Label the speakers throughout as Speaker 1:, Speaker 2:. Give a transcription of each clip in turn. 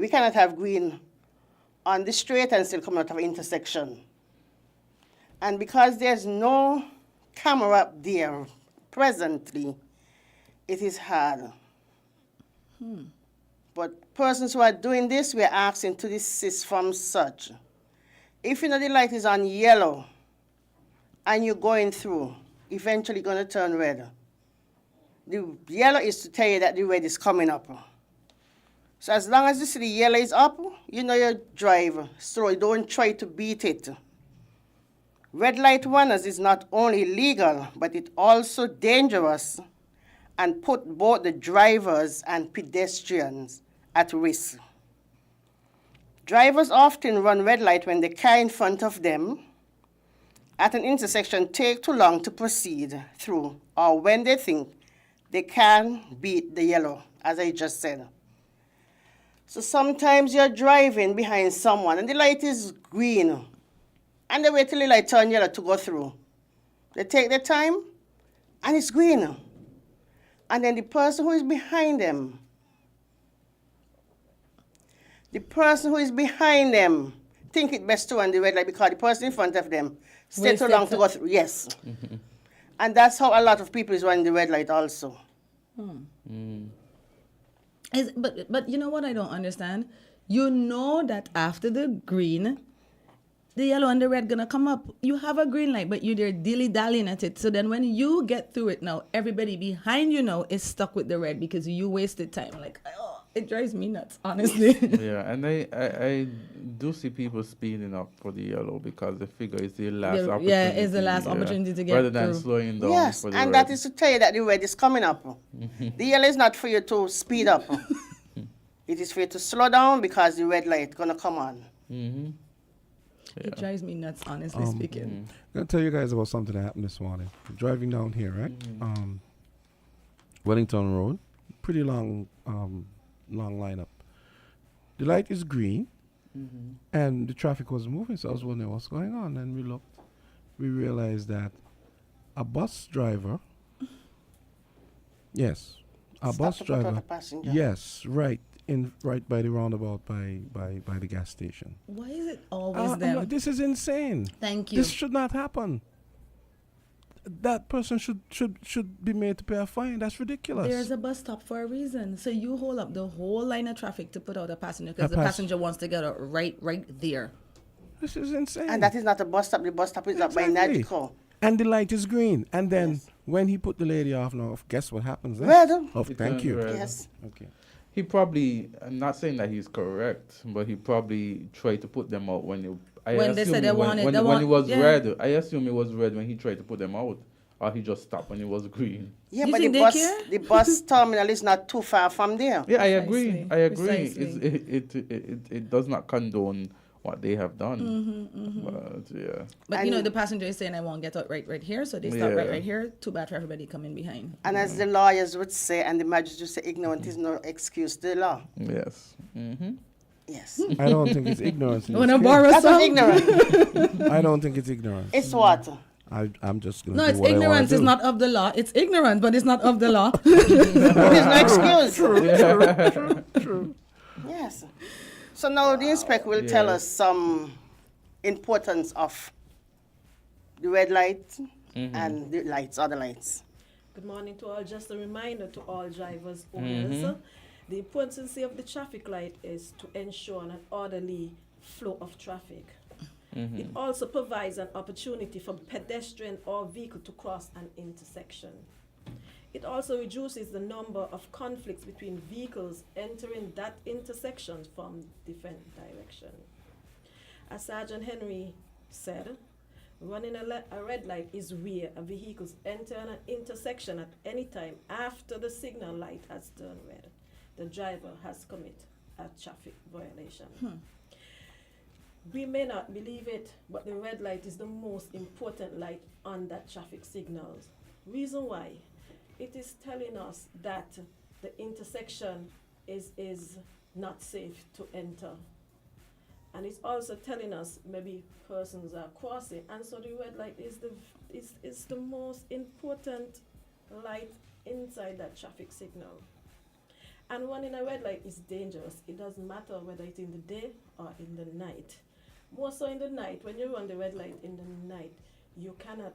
Speaker 1: We cannot have green on the straight and still come out of an intersection. And because there's no camera up there presently, it is hard. But persons who are doing this, we are asking to desist from such. If you know the light is on yellow and you're going through, eventually going to turn red. The yellow is to tell you that the red is coming up. So as long as you see the yellow is up, you know you drive. So don't try to beat it. Red light runners is not only illegal, but it also dangerous and put both the drivers and pedestrians at risk. Drivers often run red light when the car in front of them at an intersection take too long to proceed through, or when they think they can beat the yellow, as I just said. So sometimes you're driving behind someone and the light is green and they wait till the light turn yellow to go through. They take their time and it's green. And then the person who is behind them, think it best to run the red light because the person in front of them stay too long to go through. Yes. And that's how a lot of people is running the red light also.
Speaker 2: But you know what I don't understand? You know that after the green, the yellow and the red gonna come up. You have a green light, but you're dilly-dallying at it. So then when you get through it now, everybody behind you now is stuck with the red because you wasted time. Like, oh, it drives me nuts, honestly.
Speaker 3: Yeah, and I do see people speeding up for the yellow because they figure it's the last opportunity.
Speaker 2: Yeah, it's the last opportunity to get
Speaker 3: rather than
Speaker 2: through.
Speaker 3: slowing down.
Speaker 1: Yes,
Speaker 3: for the
Speaker 1: and
Speaker 3: red.
Speaker 1: that is to tell you that the red is coming up. The yellow is not for you to speed up. It is for you to slow down because the red light gonna come on.
Speaker 2: It drives me nuts, honestly speaking.
Speaker 4: I'm going to tell you guys about something that happened this morning. Driving down here, right? Wellington Road. Pretty long lineup. The light is green, and the traffic was moving, so I was wondering what's going on. And we looked. We realized that a bus driver, yes, a bus driver, yes, right by the roundabout by the gas station.
Speaker 2: Why is it always them?
Speaker 4: This is insane.
Speaker 2: Thank you.
Speaker 4: This should not happen. That person should be made to pay a fine. That's ridiculous.
Speaker 2: There's a bus stop for a reason. So you hold up the whole line of traffic to put out a passenger because the passenger wants to get out right there.
Speaker 4: This is insane.
Speaker 1: And that is not a bus stop. The bus stop is up by Nadco.
Speaker 4: And the light is green. And then when he put the lady off now, guess what happens then?
Speaker 1: Red.
Speaker 4: Oh, thank you.
Speaker 1: Yes.
Speaker 4: Okay.
Speaker 3: He probably, I'm not saying that he's correct, but he probably tried to put them out when
Speaker 2: they said they wanted
Speaker 3: when it was red. I assume it was red when he tried to put them out, or he just stopped when it was green.
Speaker 1: Yeah,
Speaker 2: You
Speaker 1: but
Speaker 2: think
Speaker 1: the bus terminal is not too far from there.
Speaker 3: Yeah, I agree.
Speaker 2: Precisely.
Speaker 3: It does not condone what they have done. But yeah.
Speaker 2: But you know, the passenger is saying, I won't get out right here, so they stop right here. Too bad for everybody coming behind.
Speaker 1: And as the lawyers would say, and the magistrates would say, ignorant is no excuse to the law.
Speaker 3: Yes.
Speaker 1: Yes.
Speaker 4: I don't think it's ignorance.
Speaker 2: Want to borrow
Speaker 1: That's not
Speaker 2: some?
Speaker 1: ignorant.
Speaker 4: I don't think it's ignorance.
Speaker 1: It's what?
Speaker 4: I'm just going to
Speaker 2: No,
Speaker 4: do
Speaker 2: it's
Speaker 4: what
Speaker 2: ignorance.
Speaker 4: I
Speaker 2: It's
Speaker 4: want
Speaker 2: not of the law. It's ignorant, but it's not of the law.
Speaker 1: There's no excuse.
Speaker 4: True.
Speaker 1: Yes. So now the inspector will tell us some importance of the red light and the lights, other lights.
Speaker 5: Good morning to all. Just a reminder to all drivers, owners, the importance of the traffic light is to ensure an orderly flow of traffic. It also provides an opportunity for pedestrian or vehicle to cross an intersection. It also reduces the number of conflicts between vehicles entering that intersection from different directions. As Sergeant Henry said, running a red light is where a vehicle enters an intersection at any time after the signal light has turned red. The driver has committed a traffic violation. We may not believe it, but the red light is the most important light on that traffic signals. Reason why? It is telling us that the intersection is not safe to enter. And it's also telling us maybe persons are crossing. And so the red light is the most important light inside that traffic signal. And running a red light is dangerous. It doesn't matter whether it's in the day or in the night. More so in the night. When you run the red light in the night, you cannot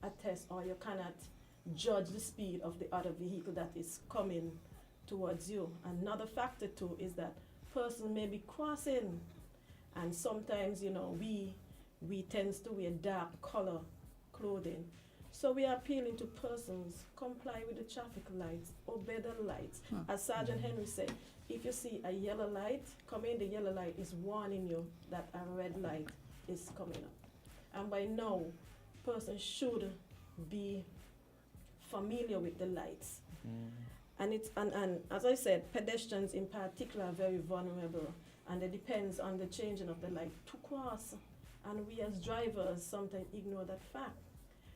Speaker 5: attest or you cannot judge the speed of the other vehicle that is coming towards you. Another factor too is that person may be crossing, and sometimes, you know, we tend to wear dark color clothing. So we are appealing to persons, comply with the traffic lights, obey the lights. As Sergeant Henry said, if you see a yellow light coming, the yellow light is warning you that a red light is coming up. And by now, person should be familiar with the lights. And as I said, pedestrians in particular are very vulnerable, and it depends on the changing of the light to cross. And we as drivers sometimes ignore that fact.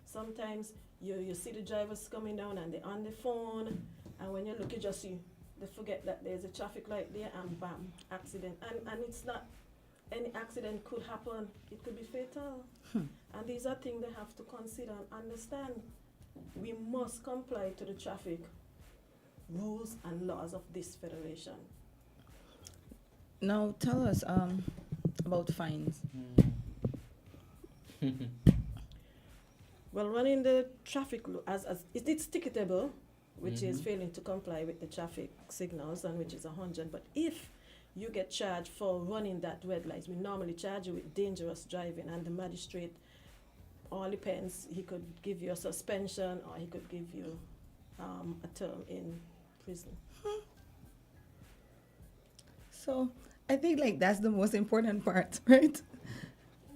Speaker 5: Sometimes you see the drivers coming down and they're on the phone, and when you look, you just see, they forget that there's a traffic light there, and bam, accident. And it's not, any accident could happen, it could be fatal. And these are things they have to consider and understand. We must comply to the traffic rules and laws of this federation.
Speaker 2: Now tell us about fines.
Speaker 5: Well, running the traffic as it's ticketable, which is failing to comply with the traffic signals, and which is 100. But if you get charged for running that red light, we normally charge you with dangerous driving, and the magistrate, all depends, he could give you a suspension or he could give you a term in prison.
Speaker 2: So I think like that's the most important part, right?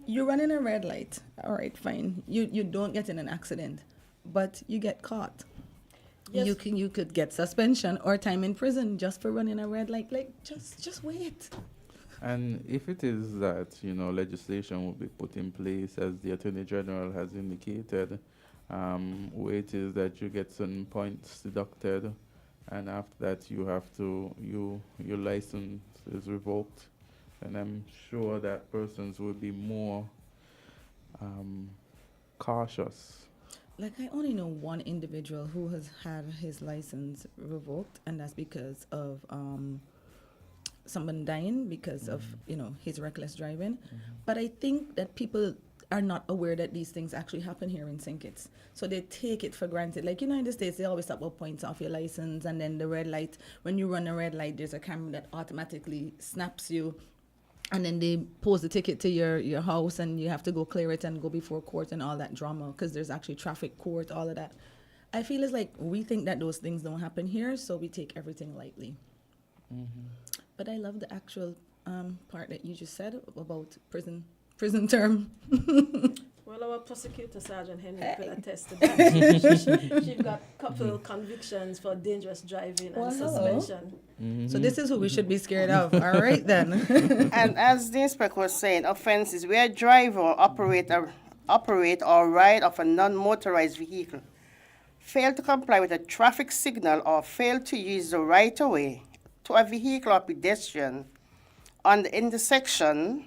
Speaker 2: You're running a red light, all right, fine. You don't get in an accident, but you get caught.
Speaker 5: Yes.
Speaker 2: You could get suspension or time in prison just for running a red light. Like just wait.
Speaker 3: And if it is that, you know, legislation will be put in place, as the Attorney General has indicated, where it is that you get certain points deducted, and after that you have to, your license is revoked, and I'm sure that persons will be more cautious.
Speaker 2: Like, I only know one individual who has had his license revoked, and that's because of someone dying because of, you know, his reckless driving. But I think that people are not aware that these things actually happen here in St. Kitts. So they take it for granted. Like, you know, in the States, they always talk about points off your license, and then the red light, when you run a red light, there's a camera that automatically snaps you, and then they post the ticket to your house, and you have to go clear it and go before court and all that drama, because there's actually traffic court, all of that. I feel it's like we think that those things don't happen here, so we take everything lightly. But I love the actual part that you just said about prison term.
Speaker 5: Well, our prosecutor, Sergeant Henry, could attest to that. She got a couple convictions for dangerous driving and suspension.
Speaker 2: So this is who we should be scared of. All right, then.
Speaker 1: And as the inspector was saying, offenses where a driver or operate or ride of a non-motorized vehicle fail to comply with a traffic signal or fail to use the right-of-way to a vehicle or pedestrian on the intersection,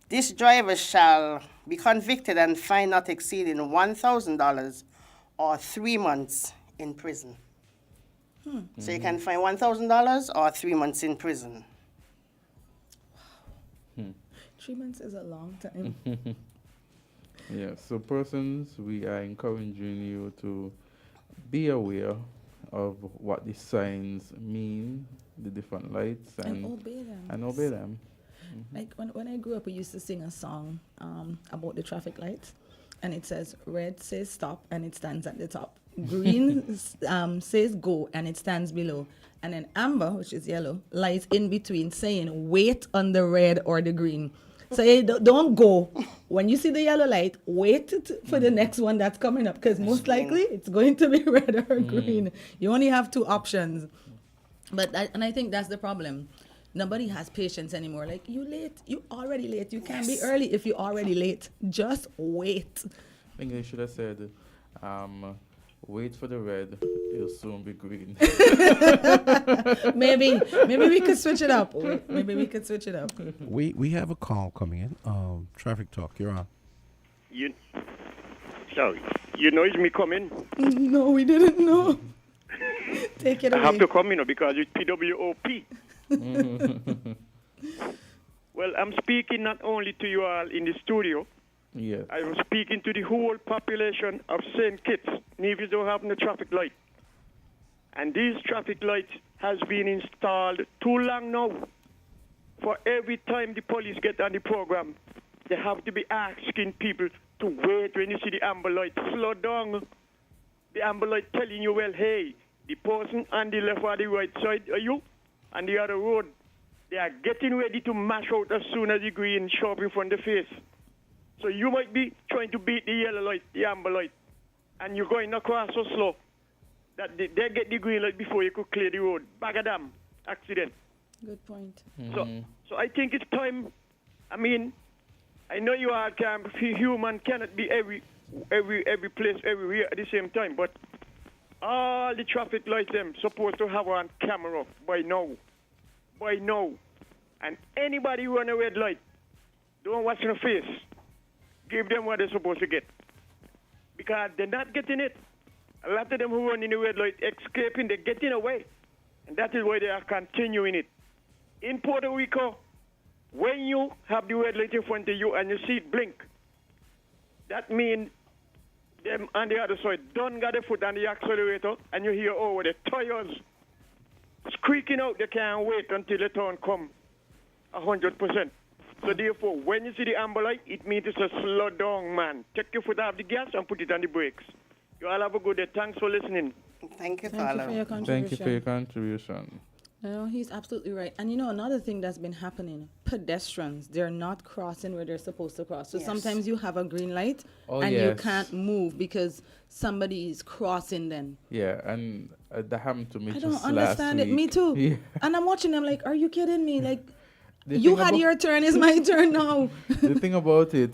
Speaker 1: this driver shall be convicted and fined not exceeding $1,000 or 3 months in prison. So you can fine $1,000 or 3 months in prison.
Speaker 2: 3 months is a long time.
Speaker 3: Yeah, so persons, we are encouraging you to be aware of what the signs mean, the different lights,
Speaker 2: And obey them.
Speaker 3: and obey them.
Speaker 2: Like when I grew up, we used to sing a song about the traffic lights, and it says red says stop and it stands at the top. Green says go and it stands below. And then amber, which is yellow, lies in between saying wait on the red or the green. So you don't go. When you see the yellow light, wait for the next one that's coming up, because most likely it's going to be red or green. You only have 2 options. But I think that's the problem. Nobody has patience anymore. Like, you late, you already late. You can't be early if you're already late. Just wait.
Speaker 3: I think they should have said, wait for the red, it'll soon be green.
Speaker 2: Maybe we could switch it up. Maybe we could switch it up.
Speaker 4: We have a call coming in. Traffic Talk, you're on.
Speaker 6: Sorry, you know it's me coming?
Speaker 2: No, we didn't know. Take it
Speaker 6: I
Speaker 2: away.
Speaker 6: have to come, because it's PWOP. Well, I'm speaking not only to you all in the studio.
Speaker 3: Yes.
Speaker 6: I was speaking to the whole population of St. Kitts. Nevis don't have no traffic light. And these traffic lights has been installed too long now. For every time the police get on the program, they have to be asking people to wait when you see the amber light. Slow down. The amber light telling you, well, hey, the person on the left or the right side are you, on the other road. They are getting ready to mash out as soon as the green show up in front of the face. So you might be trying to beat the yellow light, the amber light, and you're going across so slow that they get the green light before you could clear the road. Bagadam, accident.
Speaker 2: Good point.
Speaker 6: So I think it's time. I mean, I know you are human cannot be every place everywhere at the same time, but all the traffic lights them supposed to have on camera by now. And anybody run a red light, don't watch in the face. Give them what they're supposed to get. Because they're not getting it. A lot of them who run in the red light escaping, they're getting away. And that is why they are continuing it. In Puerto Rico, when you have the red light in front of you and you see it blink, that means them on the other side don't got their foot on the accelerator and you hear over the tires squeaking out. They can't wait until the turn come 100%. So therefore, when you see the amber light, it means it's a slow down, man. Take your foot off the gas and put it on the brakes. You all have a good day. Thanks for listening.
Speaker 1: Thank you,
Speaker 2: Thank you for
Speaker 1: Carlo.
Speaker 2: your contribution.
Speaker 3: Thank you for your contribution.
Speaker 2: No, he's absolutely right. And another thing that's been happening, pedestrians, they're not crossing where they're supposed to cross. So
Speaker 1: Yes.
Speaker 2: sometimes you have a green light
Speaker 3: Oh,
Speaker 2: and you
Speaker 3: yes.
Speaker 2: can't move because somebody is crossing then.
Speaker 3: Yeah, and that happened to me
Speaker 2: I
Speaker 3: just
Speaker 2: don't
Speaker 3: last
Speaker 2: understand it.
Speaker 3: week.
Speaker 2: Me too.
Speaker 3: Yeah.
Speaker 2: And I'm watching them like, are you kidding me? Like,
Speaker 3: The
Speaker 2: you
Speaker 3: thing
Speaker 2: had
Speaker 3: about-
Speaker 2: your turn, it's my turn now.
Speaker 3: The thing about it,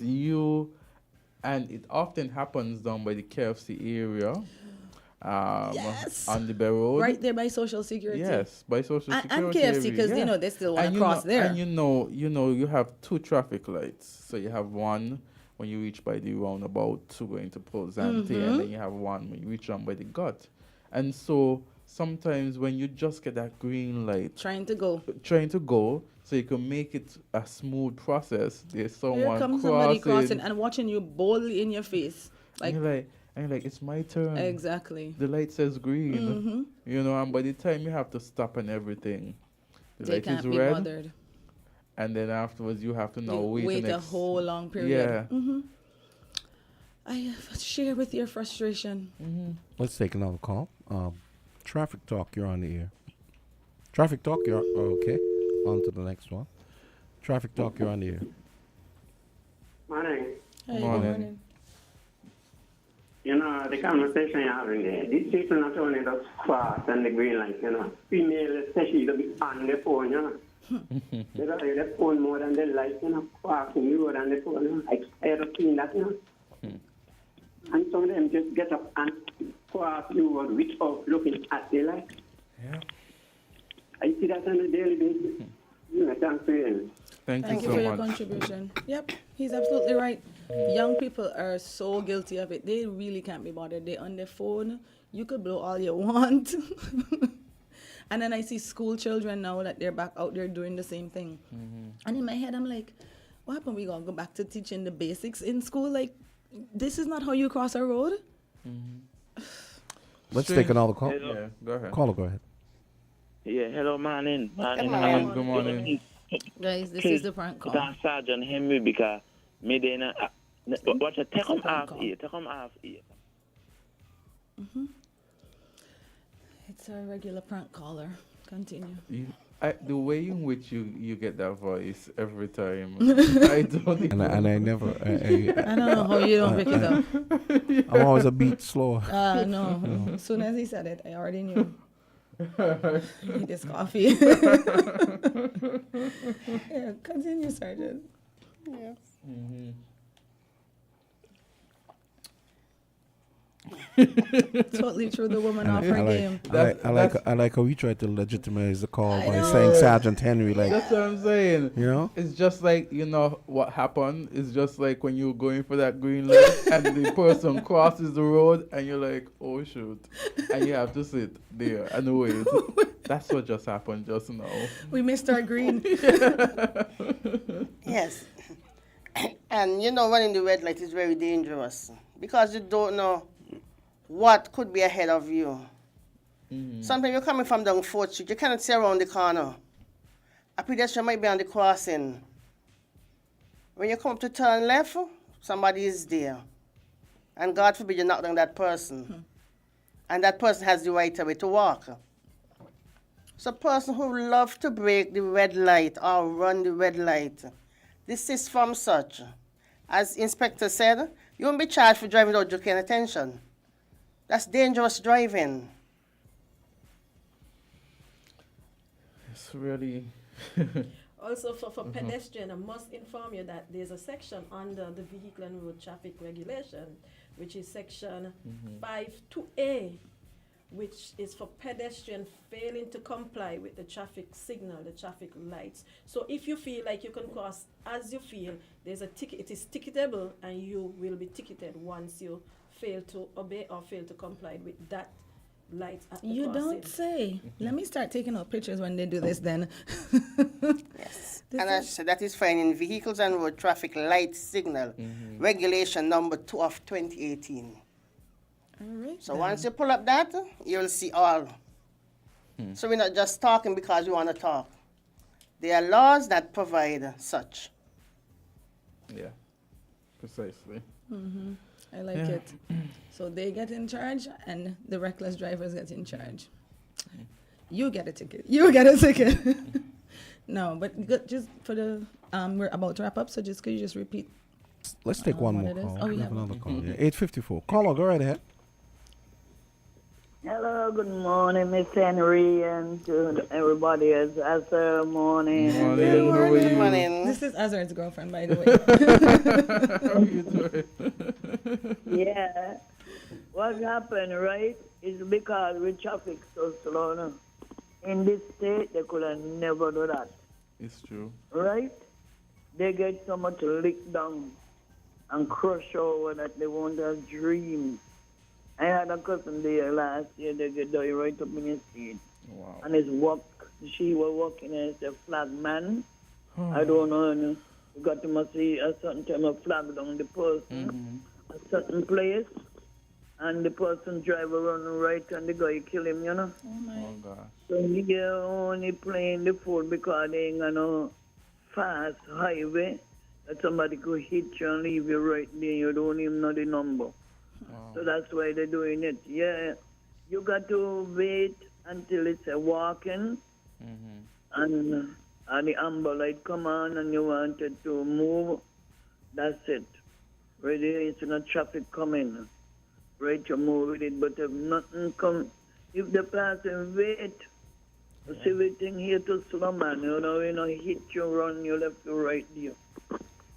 Speaker 3: and it often happens down by the KFC area,
Speaker 2: Yes.
Speaker 3: on the Bay Road.
Speaker 2: Right there by Social Security.
Speaker 3: Yes, by social
Speaker 2: And
Speaker 3: security.
Speaker 2: KFC, because,
Speaker 3: area, yeah.
Speaker 2: they still want
Speaker 3: And
Speaker 2: to
Speaker 3: you
Speaker 2: cross
Speaker 3: know-
Speaker 2: there.
Speaker 3: And you have two traffic lights. So you have one when you reach by the roundabout to going to Pozante, and then you have one when you reach down by the gut. And so sometimes when you just get that green light,
Speaker 2: Trying to go.
Speaker 3: so you can make it a smooth process. There's
Speaker 2: Here
Speaker 3: someone
Speaker 2: comes somebody
Speaker 3: crossing,
Speaker 2: crossing and watching you boldly in your face. Like,
Speaker 3: and you're like, it's my turn.
Speaker 2: exactly.
Speaker 3: The light says green,
Speaker 2: Mm-hmm.
Speaker 3: and by the time you have to stop and everything, the
Speaker 2: They
Speaker 3: light
Speaker 2: can't
Speaker 3: is
Speaker 2: be
Speaker 3: red,
Speaker 2: bothered.
Speaker 3: and then afterwards you have to now
Speaker 2: You
Speaker 3: wait
Speaker 2: a whole long period.
Speaker 3: Yeah.
Speaker 2: I share with your frustration.
Speaker 4: Let's take another call. Traffic Talk, you're on the air. Traffic Talk, you're okay. On to the next one. Traffic Talk, you're on the air.
Speaker 7: Morning.
Speaker 2: Hey, good
Speaker 3: Morning.
Speaker 2: morning.
Speaker 7: The conversation you're having there, these people not only just cross and the green light, female especially, they'll be on the phone, They got the phone more than the light, crossing the road and the phone, I have seen that, And some of them just get up and cross the road without looking at the light.
Speaker 3: Yeah.
Speaker 7: I see that on a daily basis. Thanks for you.
Speaker 3: Thank
Speaker 2: Thank
Speaker 3: you
Speaker 2: you
Speaker 3: so
Speaker 2: for your
Speaker 3: much.
Speaker 2: contribution. Yep, he's absolutely right. Young people are so guilty of it. They really can't be bothered. They're on their phone. You could blow all you want. And then I see school children now that they're back out there doing the same thing. And in my head, I'm like, what happened? We gonna go back to teaching the basics in school? Like, this is not how you cross a road?
Speaker 4: Let's take another call.
Speaker 7: Hello.
Speaker 3: Yeah, go ahead.
Speaker 4: Caller, go ahead.
Speaker 7: Yeah, hello, morning.
Speaker 3: Good morning.
Speaker 2: Guys, this is the prank call.
Speaker 7: That's Sergeant Henry because me then watch a take
Speaker 2: It's a
Speaker 7: him
Speaker 2: prank
Speaker 7: off
Speaker 2: call.
Speaker 7: here, take him off here.
Speaker 2: It's a regular prank caller. Continue.
Speaker 3: The way in which you get that voice every time, I don't even
Speaker 4: And I never,
Speaker 2: I don't know how you don't pick it up.
Speaker 4: I'm always a beat slower.
Speaker 2: No. As soon as he said it, I already knew. Need this coffee. Yeah, continue, Sergeant.
Speaker 1: Yes.
Speaker 2: Totally threw the woman off
Speaker 4: I
Speaker 2: her
Speaker 4: like,
Speaker 2: game.
Speaker 4: I like how we tried to legitimize the call
Speaker 2: I
Speaker 4: by
Speaker 2: know.
Speaker 4: saying Sergeant Henry, like,
Speaker 3: That's what I'm saying.
Speaker 4: you know?
Speaker 3: It's just like, what happened is just like when you're going for that green light and the person crosses the road and you're like, oh shoot. And you have to sit there and wait. That's what just happened just now.
Speaker 2: We missed our green.
Speaker 1: Yes. And running the red light is very dangerous because you don't know what could be ahead of you. Sometimes you're coming from down 4th Street, you cannot see around the corner. A pedestrian might be on the crossing. When you come up to turn left, somebody is there. And God forbid you knock down that person. And that person has the right away to walk. So a person who loves to break the red light or run the red light, this is from such. As Inspector said, you won't be charged for driving without due care and attention. That's dangerous driving.
Speaker 3: It's really...
Speaker 5: Also, for pedestrian, I must inform you that there's a section under the Vehicle and Road Traffic Regulation, which is section 5(2)A, which is for pedestrian failing to comply with the traffic signal, the traffic lights. So if you feel like you can cross as you feel, there's a ticket, it is ticketable, and you will be ticketed once you fail to obey or fail to comply with that light at the
Speaker 2: You
Speaker 5: crossing.
Speaker 2: don't say. Let me start taking out pictures when they do this then.
Speaker 1: Yes.
Speaker 2: This
Speaker 1: And I
Speaker 2: is-
Speaker 1: said that is fine in Vehicles and Road Traffic Light Signal Regulation number 2 of 2018.
Speaker 2: All right.
Speaker 1: So
Speaker 2: then.
Speaker 1: once you pull up that, you'll see all. So we're not just talking because we want to talk. There are laws that provide such.
Speaker 3: Yeah, precisely.
Speaker 2: I like
Speaker 3: Yeah.
Speaker 2: it. So they get in charge and the reckless drivers get in charge. You get a ticket. You get a ticket. No, but just for the, we're about to wrap up, so just could you just repeat?
Speaker 4: Let's take one
Speaker 2: what
Speaker 4: more
Speaker 2: it is?
Speaker 4: call.
Speaker 2: Oh, we
Speaker 4: We
Speaker 2: have
Speaker 4: have
Speaker 2: one.
Speaker 4: another call. Yeah, 854. Caller, go right ahead.
Speaker 8: Hello, good morning, Miss Henry, and to everybody else. Azard, morning.
Speaker 3: Good morning.
Speaker 2: Good
Speaker 3: How are
Speaker 2: morning.
Speaker 3: you?
Speaker 1: Good morning.
Speaker 2: This is Azard's girlfriend, by the way.
Speaker 8: Yeah. What happened, right, is because the traffic so slow now. In this state, they could have never do that,
Speaker 3: It's true.
Speaker 8: right? They get so much licked down and crushed over that they won't have dream. I had a cousin there last year, they get die right up in his seat.
Speaker 3: Wow.
Speaker 8: And she was walking as a flag man. I don't know, you got to see a certain time of flag down the person, a certain place, and the person drive around right and the guy kill him,
Speaker 2: Oh
Speaker 3: Oh
Speaker 2: my.
Speaker 3: gosh.
Speaker 8: So he only playing the fool because they ain't got no fast highway that somebody could hit you and leave you right there. You don't even know the number.
Speaker 3: Wow.
Speaker 8: So that's why they're doing it. Yeah, you got to wait until it's a walking and the amber light come on and you wanted to move. That's it. Right there, it's not traffic coming. Right, you move with it. But if nothing come, if the person wait, you see everything here to slow man, hit you, run, you left you right there.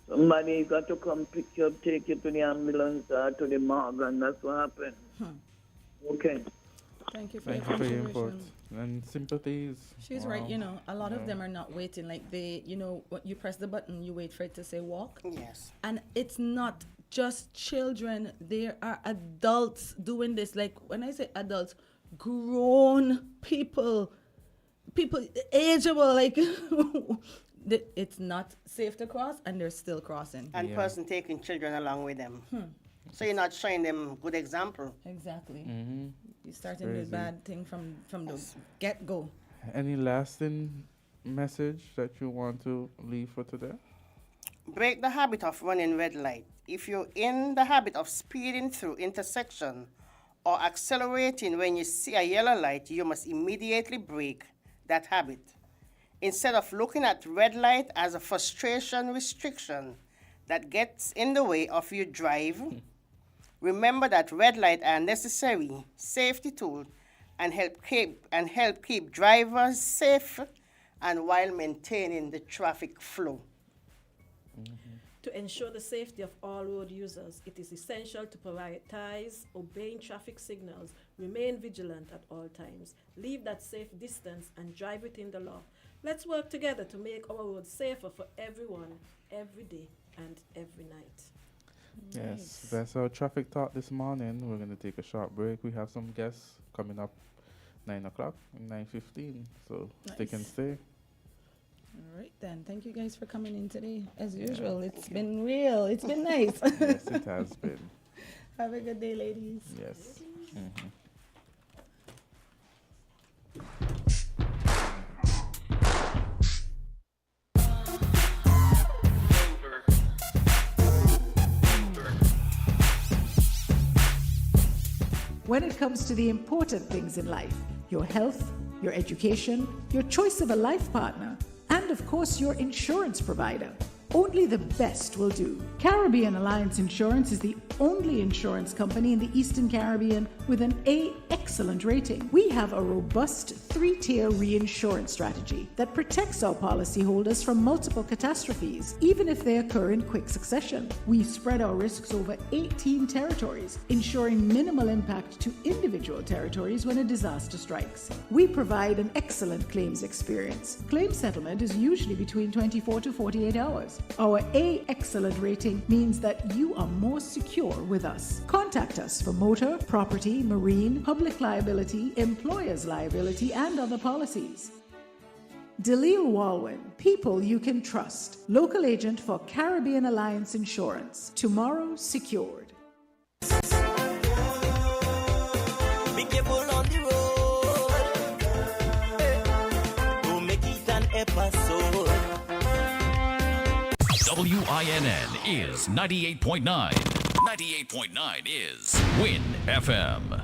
Speaker 8: Somebody got to come pick you up, take you to the ambulance or to the morgue, and that's what happened. Okay.
Speaker 2: Thank you for
Speaker 3: Thank
Speaker 2: your
Speaker 3: you for your input.
Speaker 2: contribution.
Speaker 3: And sympathies.
Speaker 2: She's
Speaker 3: Wow.
Speaker 2: right, a lot
Speaker 3: Yeah.
Speaker 2: of them are not waiting. Like when you press the button, you wait for it to say walk.
Speaker 1: Yes.
Speaker 2: And it's not just children. There are adults doing this. Like when I say adults, grown people ageable, like it's not safe to cross and they're still crossing.
Speaker 1: And
Speaker 3: Yeah.
Speaker 1: person taking children along with them. So you're not showing them good example.
Speaker 2: Exactly. You're starting
Speaker 3: Crazy.
Speaker 2: with bad thing from the get-go.
Speaker 3: Any lasting message that you want to leave for today?
Speaker 1: Break the habit of running red light. If you're in the habit of speeding through intersection or accelerating when you see a yellow light, you must immediately break that habit. Instead of looking at red light as a frustration restriction that gets in the way of your drive, remember that red light are necessary safety tool and help keep drivers safe and while maintaining the traffic flow.
Speaker 5: To ensure the safety of all road users, it is essential to prioritize obeying traffic signals, remain vigilant at all times, leave that safe distance, and drive within the law. Let's work together to make our roads safer for everyone, every day and every night.
Speaker 3: Yes, that's our traffic talk this morning. We're going to take a short break. We have some guests coming up 9 o'clock, 9:15. So stick and
Speaker 2: Nice.
Speaker 3: stay.
Speaker 2: All right, then. Thank you guys for coming in today. As usual, it's been real. It's been nice.
Speaker 3: Yes, it has been.
Speaker 2: Have a good day, ladies.
Speaker 3: Yes. Mhm.
Speaker 9: When it comes to the important things in life, your health, your education, your choice of a life partner, and of course your insurance provider, only the best will do. Caribbean Alliance Insurance is the only insurance company in the Eastern Caribbean with an A excellent rating. We have a robust 3-tier reinsurance strategy that protects our policyholders from multiple catastrophes, even if they occur in quick succession. We spread our risks over 18 territories, ensuring minimal impact to individual territories when a disaster strikes. We provide an excellent claims experience. Claim settlement is usually between 24 to 48 hours. Our A excellent rating means that you are more secure with us. Contact us for motor, property, marine, public liability, employer's liability, and other policies. Delisle Walwyn, people you can trust. Local agent for Caribbean Alliance Insurance. Tomorrow secured.
Speaker 10: Be careful on the road. Don't make it an episode.
Speaker 11: WINN is 98.9. 98.9 is Win FM.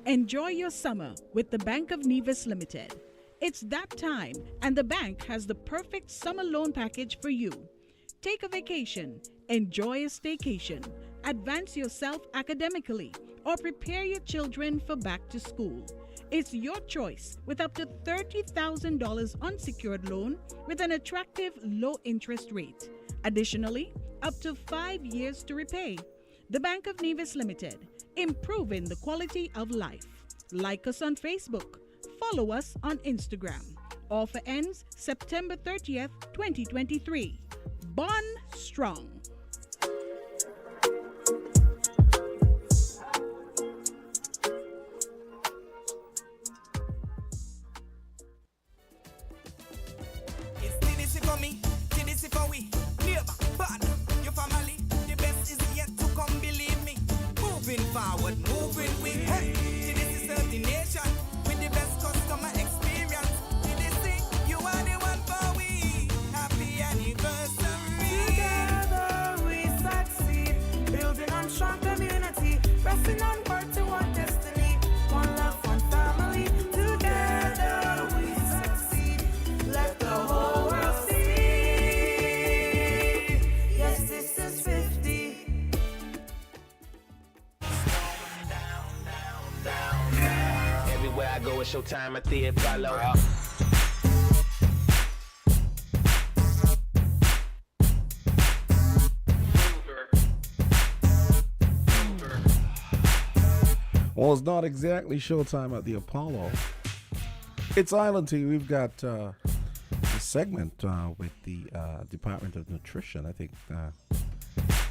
Speaker 12: Enjoy your summer with the Bank of Nevis Limited. It's that time, and the bank has the perfect summer loan package for you. Take a vacation, enjoy a staycation, advance yourself academically, or prepare your children for back to school. It's your choice with up to $30,000 unsecured loan with an attractive low interest rate. Additionally, up to 5 years to repay. The Bank of Nevis Limited, improving the quality of life. Like us on Facebook. Follow us on Instagram. Offer ends September 30th, 2023. Bond strong.
Speaker 10: It's Candisie for me, Candisie for we. Neighbor, partner, your family. The best is yet to come, believe me. Moving forward, moving with. Hey, Candisie serve the nation with the best customer experience. Candisie, you are the one for we. Happy anniversary. Together we succeed, building on strong community, pressing on forward to our destiny. One love, one family. Together we succeed. Let the whole world see. Yes, this is 50. Everywhere I go, it's showtime. I see it follow.
Speaker 4: Well, it's not exactly showtime at the Apollo. It's Island Tea. We've got a segment with the Department of Nutrition. I think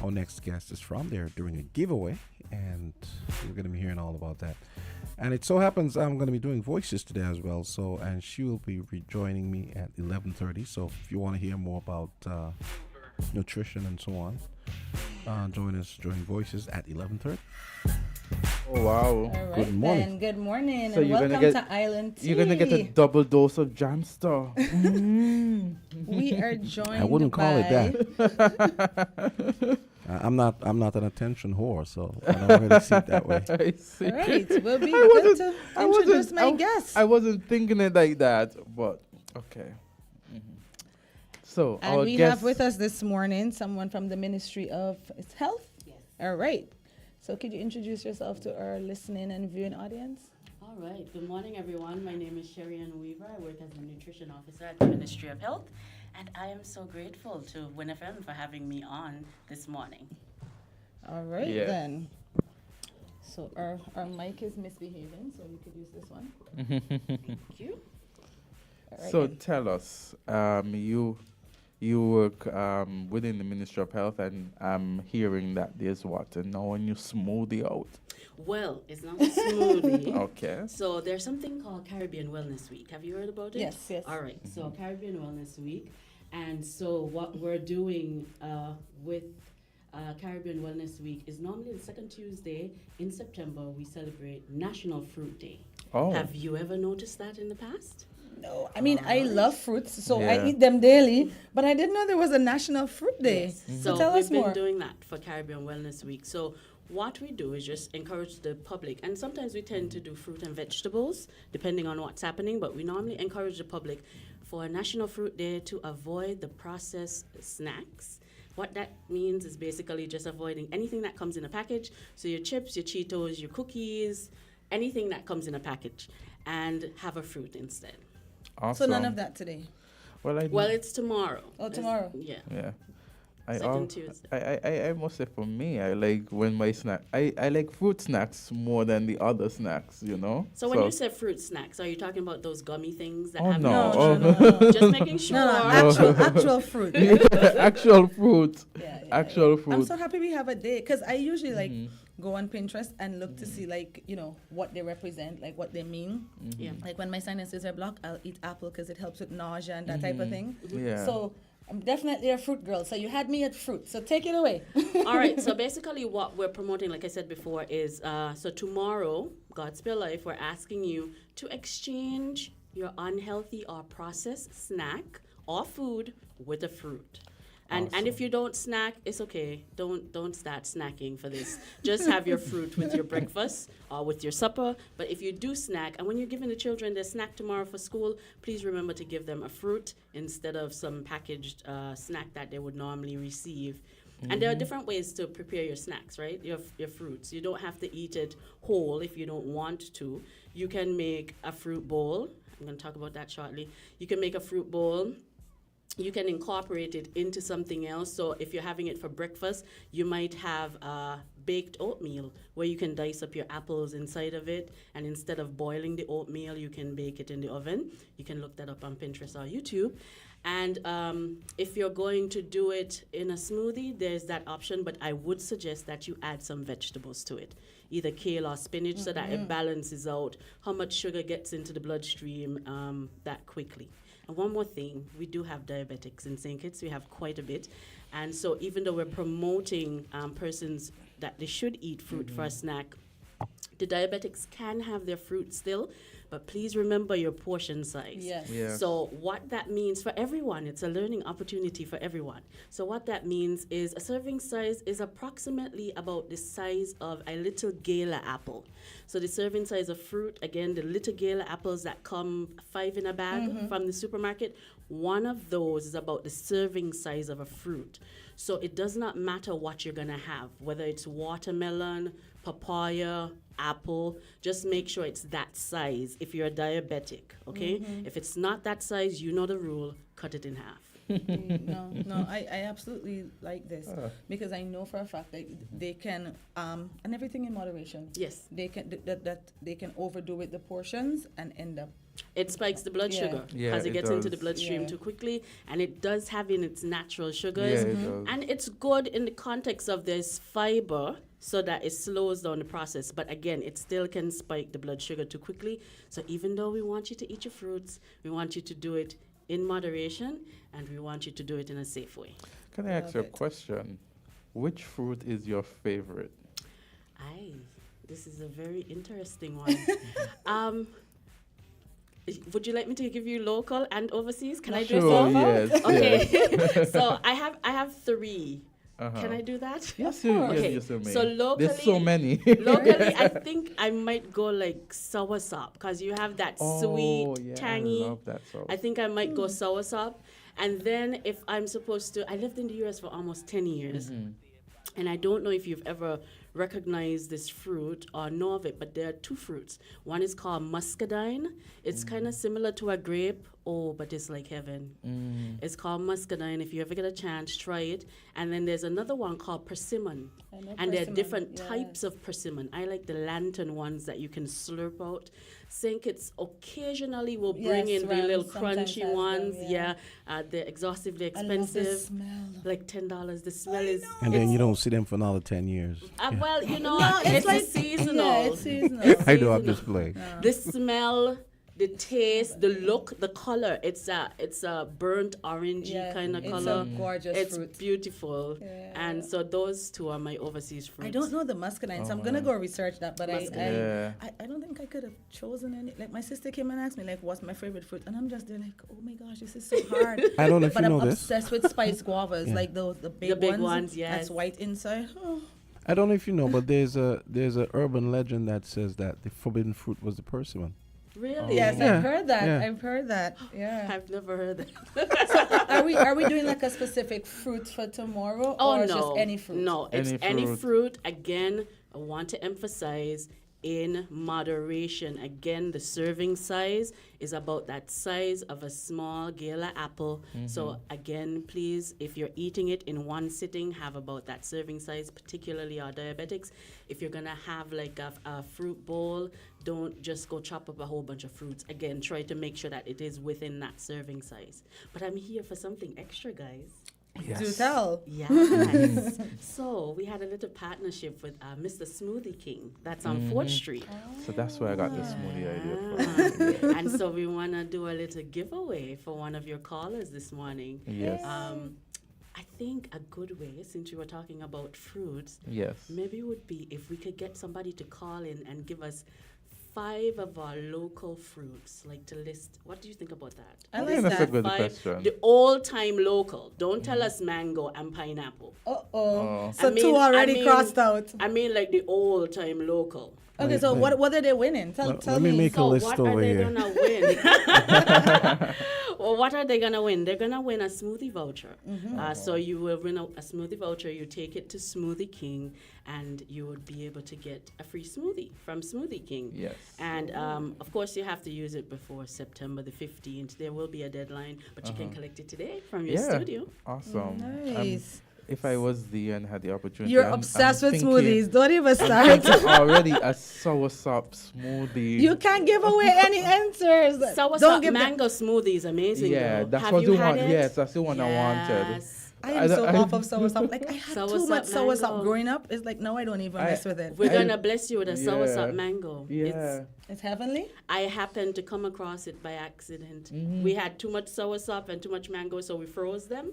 Speaker 4: our next guest is from there doing a giveaway, and we're going to be hearing all about that. And it so happens I'm going to be doing voices today as well. So, and she will be rejoining me at 11:30. So, if you want to hear more about nutrition and so on, join us during voices at 11:30.
Speaker 3: Oh, wow.
Speaker 2: All right,
Speaker 4: Good morning.
Speaker 2: then. Good morning,
Speaker 3: So
Speaker 2: and
Speaker 3: you're gonna
Speaker 2: welcome
Speaker 3: get-
Speaker 2: to Island Tea.
Speaker 3: You're going to get a double dose of Jam Star.
Speaker 2: We are joined
Speaker 4: I wouldn't call it
Speaker 2: by-
Speaker 4: that. I'm not an attention whore, so I don't really see it that way.
Speaker 3: I see.
Speaker 2: All right, we'll be
Speaker 3: I
Speaker 2: good
Speaker 3: wasn't-
Speaker 2: to
Speaker 3: I
Speaker 2: introduce
Speaker 3: wasn't-
Speaker 2: my
Speaker 3: I-
Speaker 2: guest.
Speaker 3: I wasn't thinking it like that, but okay. So
Speaker 2: And
Speaker 3: our
Speaker 2: we
Speaker 3: guest,
Speaker 2: have with us this morning someone from the Ministry of Health. Yes. All right. So could you introduce yourself to our listening and viewing audience?
Speaker 13: All right. Good morning, everyone. My name is Sherry Ann Weaver. I work as a nutrition officer at the Ministry of Health, and I am so grateful to WINNFM for having me on this morning.
Speaker 2: All right,
Speaker 3: Yeah.
Speaker 2: then. So our mic is misbehaving, so you could use this one.
Speaker 13: Thank you.
Speaker 2: All right,
Speaker 3: So
Speaker 2: then.
Speaker 3: tell us, you work within the Ministry of Health, and I'm hearing that there's what, a now a new smoothie out.
Speaker 13: Well, it's not a smoothie.
Speaker 3: Okay.
Speaker 13: So there's something called Caribbean Wellness Week. Have you heard about it?
Speaker 2: Yes, yes.
Speaker 13: All right. So Caribbean Wellness Week, and so what we're doing with Caribbean Wellness Week is normally the second Tuesday in September. We celebrate National Fruit Day.
Speaker 3: Oh.
Speaker 13: Have you ever noticed that in the past?
Speaker 2: No, I mean, I love fruits, so I
Speaker 3: Yeah.
Speaker 2: eat them daily, but I didn't know there was a National Fruit Day.
Speaker 13: Yes.
Speaker 2: So
Speaker 13: So
Speaker 2: tell
Speaker 13: we've
Speaker 2: us
Speaker 13: been
Speaker 2: more.
Speaker 13: doing that for Caribbean Wellness Week. So what we do is just encourage the public, and sometimes we tend to do fruit and vegetables, depending on what's happening, but we normally encourage the public for National Fruit Day to avoid the processed snacks. What that means is basically just avoiding anything that comes in a package. So your chips, your Cheetos, your cookies, anything that comes in a package, and have a fruit instead.
Speaker 3: Awesome.
Speaker 2: So none of that today.
Speaker 13: Well, it's tomorrow.
Speaker 2: Oh, tomorrow.
Speaker 13: Yeah.
Speaker 3: Yeah.
Speaker 13: Second Tuesday.
Speaker 3: I must say for me, I like when my snack, I like fruit snacks more than the other snacks, you know?
Speaker 13: So when you say fruit snacks, are you talking about those gummy things that
Speaker 3: Oh,
Speaker 13: have
Speaker 3: no.
Speaker 2: No.
Speaker 13: Just making sure.
Speaker 2: Actual fruit.
Speaker 3: actual fruit.
Speaker 2: Yeah,
Speaker 3: Actual fruit.
Speaker 2: I'm so happy we have a day, because I usually like go on Pinterest and look to see, like, you know, what they represent, like what they mean.
Speaker 13: Yeah.
Speaker 2: Like when my sinuses are blocked, I'll eat apple because it helps with nausea and that type of thing.
Speaker 3: Yeah.
Speaker 2: So I'm definitely a fruit girl. So you had me at fruit. So take it away.
Speaker 13: All right. So basically, what we're promoting, like I said before, is so tomorrow, God Spare Life, we're asking you to exchange your unhealthy or processed snack or food with a fruit. And if you don't snack, it's okay. Don't start snacking for this. Just have your fruit with your breakfast or with your supper. But if you do snack, and when you're giving the children their snack tomorrow for school, please remember to give them a fruit instead of some packaged snack that they would normally receive. And there are different ways to prepare your snacks, right? Your fruits. You don't have to eat it whole if you don't want to. You can make a fruit bowl. I'm going to talk about that shortly. You can make a fruit bowl. You can incorporate it into something else. So if you're having it for breakfast, you might have baked oatmeal where you can dice up your apples inside of it. And instead of boiling the oatmeal, you can bake it in the oven. You can look that up on Pinterest or YouTube. And if you're going to do it in a smoothie, there's that option. But I would suggest that you add some vegetables to it, either kale or spinach, so that it balances out how much sugar gets into the bloodstream that quickly. And one more thing, we do have diabetics in St. Kitts. We have quite a bit. And so even though we're promoting persons that they should eat fruit for a snack, the diabetics can have their fruit still, but please remember your portion size.
Speaker 2: Yes.
Speaker 3: Yes.
Speaker 13: So what that means for everyone, it's a learning opportunity for everyone. So what that means is a serving size is approximately about the size of a little gala apple. So the serving size of fruit, again, the little gala apples that come 5 in a bag from the supermarket, one of those is about the serving size of a fruit. So it does not matter what you're gonna have, whether it's watermelon, papaya, apple, just make sure it's that size if you're a diabetic, okay? If it's not that size, you know the rule, cut it in half.
Speaker 2: No, I absolutely like this because I know for a fact that they can, and everything in moderation.
Speaker 13: Yes.
Speaker 2: They can that they can overdo with the portions and end up.
Speaker 13: It spikes the blood
Speaker 2: Yeah.
Speaker 13: sugar
Speaker 3: Yeah,
Speaker 13: because it
Speaker 3: it
Speaker 13: gets into the
Speaker 3: does.
Speaker 13: bloodstream
Speaker 2: Yeah.
Speaker 13: too quickly, and it does have in its natural sugars.
Speaker 3: Yeah, it does.
Speaker 13: And it's good in the context of this fiber so that it slows down the process. But again, it still can spike the blood sugar too quickly. So even though we want you to eat your fruits, we want you to do it in moderation, and we want you to do it in a safe way.
Speaker 3: Can I ask
Speaker 2: Love
Speaker 3: you a
Speaker 2: it.
Speaker 3: question? Which fruit is your favorite?
Speaker 13: This is a very interesting one. Would you like me to give you local and overseas? Can I do it
Speaker 3: Sure,
Speaker 13: so?
Speaker 3: yes.
Speaker 13: Okay.
Speaker 3: yes.
Speaker 13: So I have 3.
Speaker 3: Uh-huh.
Speaker 13: Can I do that?
Speaker 3: Yes, you,
Speaker 13: Okay,
Speaker 3: yes, you may.
Speaker 13: so locally,
Speaker 3: There's so many.
Speaker 13: locally, I think I might go like soursop because you have that sweet,
Speaker 3: yeah,
Speaker 13: tangy.
Speaker 3: I love that sauce.
Speaker 13: I think I might go soursop. And then if I'm supposed to, I lived in the US for almost 10 years. And I don't know if you've ever recognize this fruit or know of it, but there are two fruits. One is called muscadine. It's kind of similar to a grape. Oh, but it's like heaven. It's called muscadine. If you ever get a chance, try it. And then there's another one called persimmon. And there are different types of persimmon. I like the lantern ones that you can slurp out. Think it's occasionally will bring in the little crunchy ones. They're exhaustively expensive.
Speaker 2: I love the smell.
Speaker 13: Like $10. The smell is.
Speaker 4: And then you don't see them for another 10 years.
Speaker 13: Well, you know,
Speaker 2: No,
Speaker 13: it's
Speaker 2: like
Speaker 13: seasonal.
Speaker 2: Yeah, it's seasonal.
Speaker 4: I know, I'm just playing.
Speaker 13: The smell, the taste, the look, the color. It's a burnt orangey kind of color.
Speaker 2: It's a gorgeous
Speaker 13: It's
Speaker 2: fruit.
Speaker 13: beautiful. And so those two are my overseas fruits.
Speaker 2: I don't know the muscadine, so I'm gonna go research that. But I don't think I could have chosen any. Like my sister came and asked me, like, what's my favorite fruit, and I'm just there like, oh my gosh, this is so hard.
Speaker 4: I don't know if
Speaker 2: but
Speaker 4: you know
Speaker 2: I'm
Speaker 4: this.
Speaker 2: obsessed with spiced guavas, like the big ones.
Speaker 13: Yes.
Speaker 2: That's white inside. Oh.
Speaker 4: I don't know if you know, but there's a urban legend that says that the forbidden fruit was the persimmon.
Speaker 13: Really?
Speaker 2: Yes,
Speaker 4: Yeah.
Speaker 2: I've heard that.
Speaker 4: Yeah.
Speaker 2: I've heard that. Yeah.
Speaker 13: I've never heard that.
Speaker 2: So are we doing like a specific fruit for tomorrow,
Speaker 13: Oh,
Speaker 2: or
Speaker 13: no.
Speaker 2: just any fruit?
Speaker 13: No, it's
Speaker 3: Any
Speaker 13: any
Speaker 3: fruit.
Speaker 13: fruit. Again, I want to emphasize in moderation. Again, the serving size is about that size of a small gala apple. So again, please, if you're eating it in one sitting, have about that serving size, particularly our diabetics. If you're gonna have like a fruit bowl, don't just go chop up a whole bunch of fruits. Again, try to make sure that it is within that serving size. But I'm here for something extra, guys.
Speaker 2: Do tell.
Speaker 13: Yes. So we had a little partnership with Mr. Smoothie King. That's on 4th Street.
Speaker 3: So that's where I got the smoothie idea from.
Speaker 13: And so we want to do a little giveaway for one of your callers this morning.
Speaker 3: Yes.
Speaker 13: I think a good way, since you were talking about fruits,
Speaker 3: Yes.
Speaker 13: maybe would be if we could get somebody to call in and give us 5 of our local fruits, like to list. What do you think about that?
Speaker 2: I
Speaker 3: think
Speaker 2: like
Speaker 3: that's a
Speaker 2: that.
Speaker 3: good
Speaker 13: 5,
Speaker 3: question.
Speaker 13: the all-time local. Don't tell us mango and pineapple.
Speaker 2: Uh-oh. So
Speaker 13: I mean-
Speaker 2: two already
Speaker 13: I mean-
Speaker 2: crossed out.
Speaker 13: I mean, like the old-time local.
Speaker 2: Okay, so what are they winning? Tell
Speaker 4: Let me
Speaker 2: me.
Speaker 4: make a
Speaker 13: So
Speaker 4: list
Speaker 13: what
Speaker 4: over
Speaker 13: are they
Speaker 4: here.
Speaker 13: gonna win? Well, what are they gonna win? They're gonna win a smoothie voucher. So you will win a smoothie voucher. You take it to Smoothie King, and you would be able to get a free smoothie from Smoothie King.
Speaker 3: Yes.
Speaker 13: And of course, you have to use it before September the 15th. There will be a deadline, but you can collect it today from your studio.
Speaker 3: Awesome.
Speaker 2: Nice.
Speaker 3: If I was there and had the opportunity,
Speaker 2: You're
Speaker 3: I'm
Speaker 2: obsessed with
Speaker 3: thinking-
Speaker 2: smoothies. Don't even
Speaker 3: I'm
Speaker 2: start.
Speaker 3: thinking already a soursop smoothie.
Speaker 2: You can't give away any answers.
Speaker 13: Soursop
Speaker 2: Don't give
Speaker 13: mango smoothie is amazing.
Speaker 3: Yeah,
Speaker 13: though.
Speaker 3: that's
Speaker 13: Have
Speaker 3: what
Speaker 13: you
Speaker 3: you
Speaker 13: had
Speaker 3: want.
Speaker 13: it?
Speaker 3: Yes, that's the one I wanted.
Speaker 13: Yes.
Speaker 2: I am so
Speaker 3: I-
Speaker 2: off of soursop. Like I had too
Speaker 13: Soursop
Speaker 2: much soursop
Speaker 13: mango.
Speaker 2: growing up. It's like now I don't even mess with it.
Speaker 13: We're
Speaker 3: I-
Speaker 13: gonna bless you with a soursop
Speaker 3: Yeah.
Speaker 13: mango.
Speaker 3: Yeah.
Speaker 2: It's heavenly.
Speaker 13: I happened to come across it by accident. We had too much soursop and too much mango, so we froze them.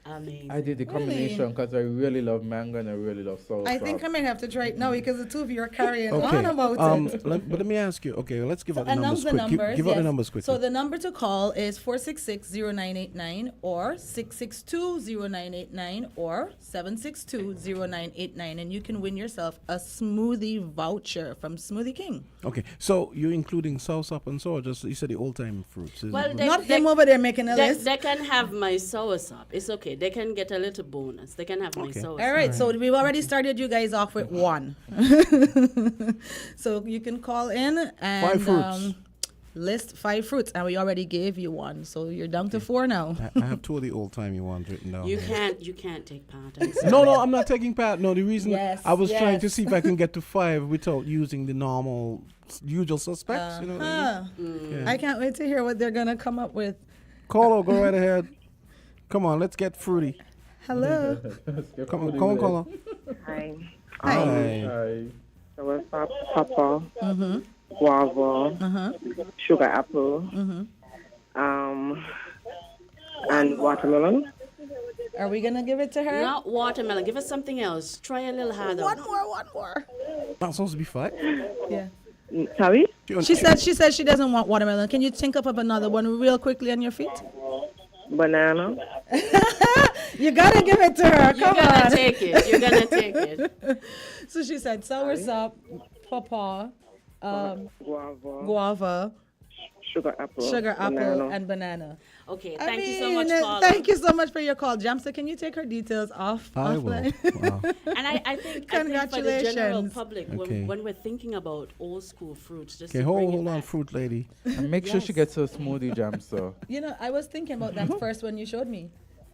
Speaker 13: Amazing.
Speaker 3: I did the combination because I really love mango and I really love soursop.
Speaker 2: I think I might have to try it now because the two of you are carrying
Speaker 4: Okay.
Speaker 2: on about it.
Speaker 4: But let me ask you. Okay, let's give out the
Speaker 2: Announce
Speaker 4: numbers
Speaker 2: the
Speaker 4: quick.
Speaker 2: numbers.
Speaker 4: Give out the
Speaker 2: yes.
Speaker 4: numbers quickly.
Speaker 2: So the number to call is 466-0989 or 662-0989 or 762-0989, and you can win yourself a smoothie voucher from Smoothie King.
Speaker 4: Okay, so you're including soursop and so, or just you said the old time fruits. isn't
Speaker 13: Well,
Speaker 4: it?
Speaker 2: Not him over there making a
Speaker 13: They,
Speaker 2: list.
Speaker 13: they can have my soursop. It's okay. They can get a little bonus. They can have my
Speaker 4: Okay.
Speaker 13: soursop.
Speaker 2: All right, so we've already started you guys off with one. So you can call in and
Speaker 4: 5 fruits.
Speaker 2: list 5 fruits, and we already gave you one, so you're down to 4 now.
Speaker 4: I have 2 of the old timey ones written down.
Speaker 13: You
Speaker 4: here.
Speaker 13: can't take part.
Speaker 4: No, I'm not taking part. No, the reason
Speaker 2: Yes,
Speaker 4: I was trying to
Speaker 2: yes.
Speaker 4: see if I can get to 5 without using the normal, usual suspects. You know what I mean? Yeah.
Speaker 2: I can't wait to hear what they're gonna come up with.
Speaker 4: Caller, go right ahead. Come on, let's get fruity.
Speaker 2: Hello.
Speaker 4: Come on, caller.
Speaker 14: Hi.
Speaker 3: Hi.
Speaker 14: So what's up? Papa, guava, sugar apple, and watermelon.
Speaker 2: Are we gonna give it to her?
Speaker 13: Not watermelon. Give us something else. Try a little harder.
Speaker 2: One more.
Speaker 4: Not supposed to be 5.
Speaker 2: Yeah.
Speaker 14: Sorry?
Speaker 2: She said she doesn't want watermelon. Can you think up of another one real quickly on your feet?
Speaker 14: Banana.
Speaker 2: You gotta give it to her.
Speaker 13: You're
Speaker 2: Come
Speaker 13: gonna
Speaker 2: on.
Speaker 13: take it. You're gonna take it.
Speaker 2: So she said soursop, pawpaw,
Speaker 14: Guava.
Speaker 2: guava,
Speaker 14: sugar apple.
Speaker 2: Sugar apple
Speaker 14: banana.
Speaker 2: and banana.
Speaker 13: Okay,
Speaker 2: I
Speaker 13: thank you so
Speaker 2: mean,
Speaker 13: much, Paula.
Speaker 2: Thank you so much for your call. Jamsa, can you take her details off?
Speaker 4: I will.
Speaker 2: offline?
Speaker 4: Wow.
Speaker 13: And I think for the general
Speaker 2: Congratulations.
Speaker 13: public,
Speaker 4: Okay.
Speaker 13: when we're thinking about old school fruits, just
Speaker 4: Okay,
Speaker 13: to bring
Speaker 4: hold
Speaker 13: it
Speaker 4: on,
Speaker 13: back.
Speaker 4: fruit lady.
Speaker 3: And make sure she gets her smoothie jam, so.
Speaker 2: You know, I was thinking about that first when you showed me.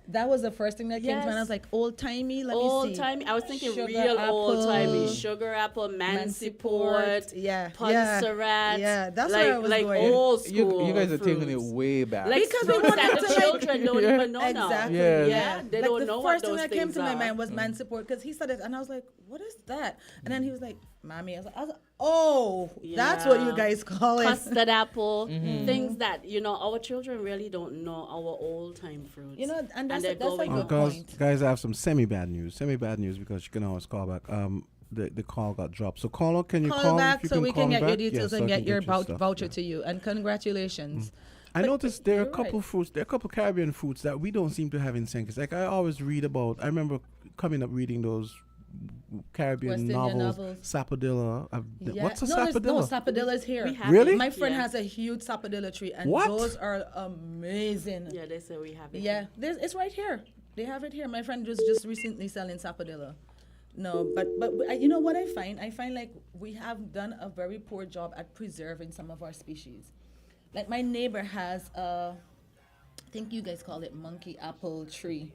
Speaker 2: That was the first thing that came to mind. I was like, old timey. Let me see.
Speaker 13: Old timey. I was thinking
Speaker 2: Sugar
Speaker 13: real old timey.
Speaker 2: apple,
Speaker 13: Sugar apple,
Speaker 2: Mansiport,
Speaker 13: Mansiport,
Speaker 2: yeah,
Speaker 13: Poncerat.
Speaker 2: yeah, that's
Speaker 13: like,
Speaker 2: where I was
Speaker 13: like
Speaker 2: going.
Speaker 13: old school.
Speaker 3: You guys are taking it
Speaker 13: fruits.
Speaker 3: way back.
Speaker 13: Like
Speaker 2: Because we
Speaker 13: fruits
Speaker 2: wanted
Speaker 13: that
Speaker 2: to,
Speaker 13: the
Speaker 2: like-
Speaker 13: children don't even know now.
Speaker 2: Exactly.
Speaker 3: Yeah.
Speaker 13: Yeah, they
Speaker 2: like
Speaker 13: don't
Speaker 2: the
Speaker 13: know what
Speaker 2: first thing
Speaker 13: those
Speaker 2: that came
Speaker 13: things
Speaker 2: to my
Speaker 13: are.
Speaker 2: mind was Mansiport because he said it, and I was like, "What is that?" And then he was like, "Mommy," I was like, "Oh, that's what you
Speaker 13: Yeah.
Speaker 2: guys call it."
Speaker 13: Custard apple,
Speaker 3: Mm-hmm.
Speaker 13: things that our children really don't know our old time fruits.
Speaker 2: You know, and that's
Speaker 13: they're
Speaker 2: a
Speaker 13: going
Speaker 2: good
Speaker 13: up.
Speaker 2: point.
Speaker 4: Guys, I have some semi-bad news. Semi-bad news because you can always call back. The call got dropped. So caller, can you
Speaker 2: Call
Speaker 4: call
Speaker 2: back
Speaker 4: if you
Speaker 2: so we
Speaker 4: call
Speaker 2: can
Speaker 4: me
Speaker 2: get your
Speaker 4: back?
Speaker 2: details
Speaker 4: Yes, so
Speaker 2: and
Speaker 4: I
Speaker 2: get
Speaker 4: can
Speaker 2: your
Speaker 4: stuff.
Speaker 2: voucher
Speaker 4: Yeah.
Speaker 2: to you. And congratulations.
Speaker 4: I
Speaker 2: But
Speaker 4: noticed there are a
Speaker 2: you're
Speaker 4: couple
Speaker 2: right.
Speaker 4: fruits. There are a couple Caribbean fruits that we don't seem to have in Senkers. Like I always read about. I remember coming up reading those Caribbean
Speaker 2: West Indian
Speaker 4: novels.
Speaker 2: novels.
Speaker 4: Sapodilla.
Speaker 2: Yeah.
Speaker 4: What's a
Speaker 2: no,
Speaker 4: sapodilla?
Speaker 2: Sapodilla's here.
Speaker 13: We have
Speaker 4: Really?
Speaker 13: it.
Speaker 2: My friend
Speaker 13: Yeah.
Speaker 2: has a huge sapodilla tree, and
Speaker 4: What?
Speaker 2: those are amazing.
Speaker 13: Yeah, they say we have it.
Speaker 2: Yeah, it's right here. They have it here. My friend was just recently selling sapodilla. No, but you know what I find? I find like we have done a very poor job at preserving some of our species. Like my neighbor has I think you guys call it monkey apple tree.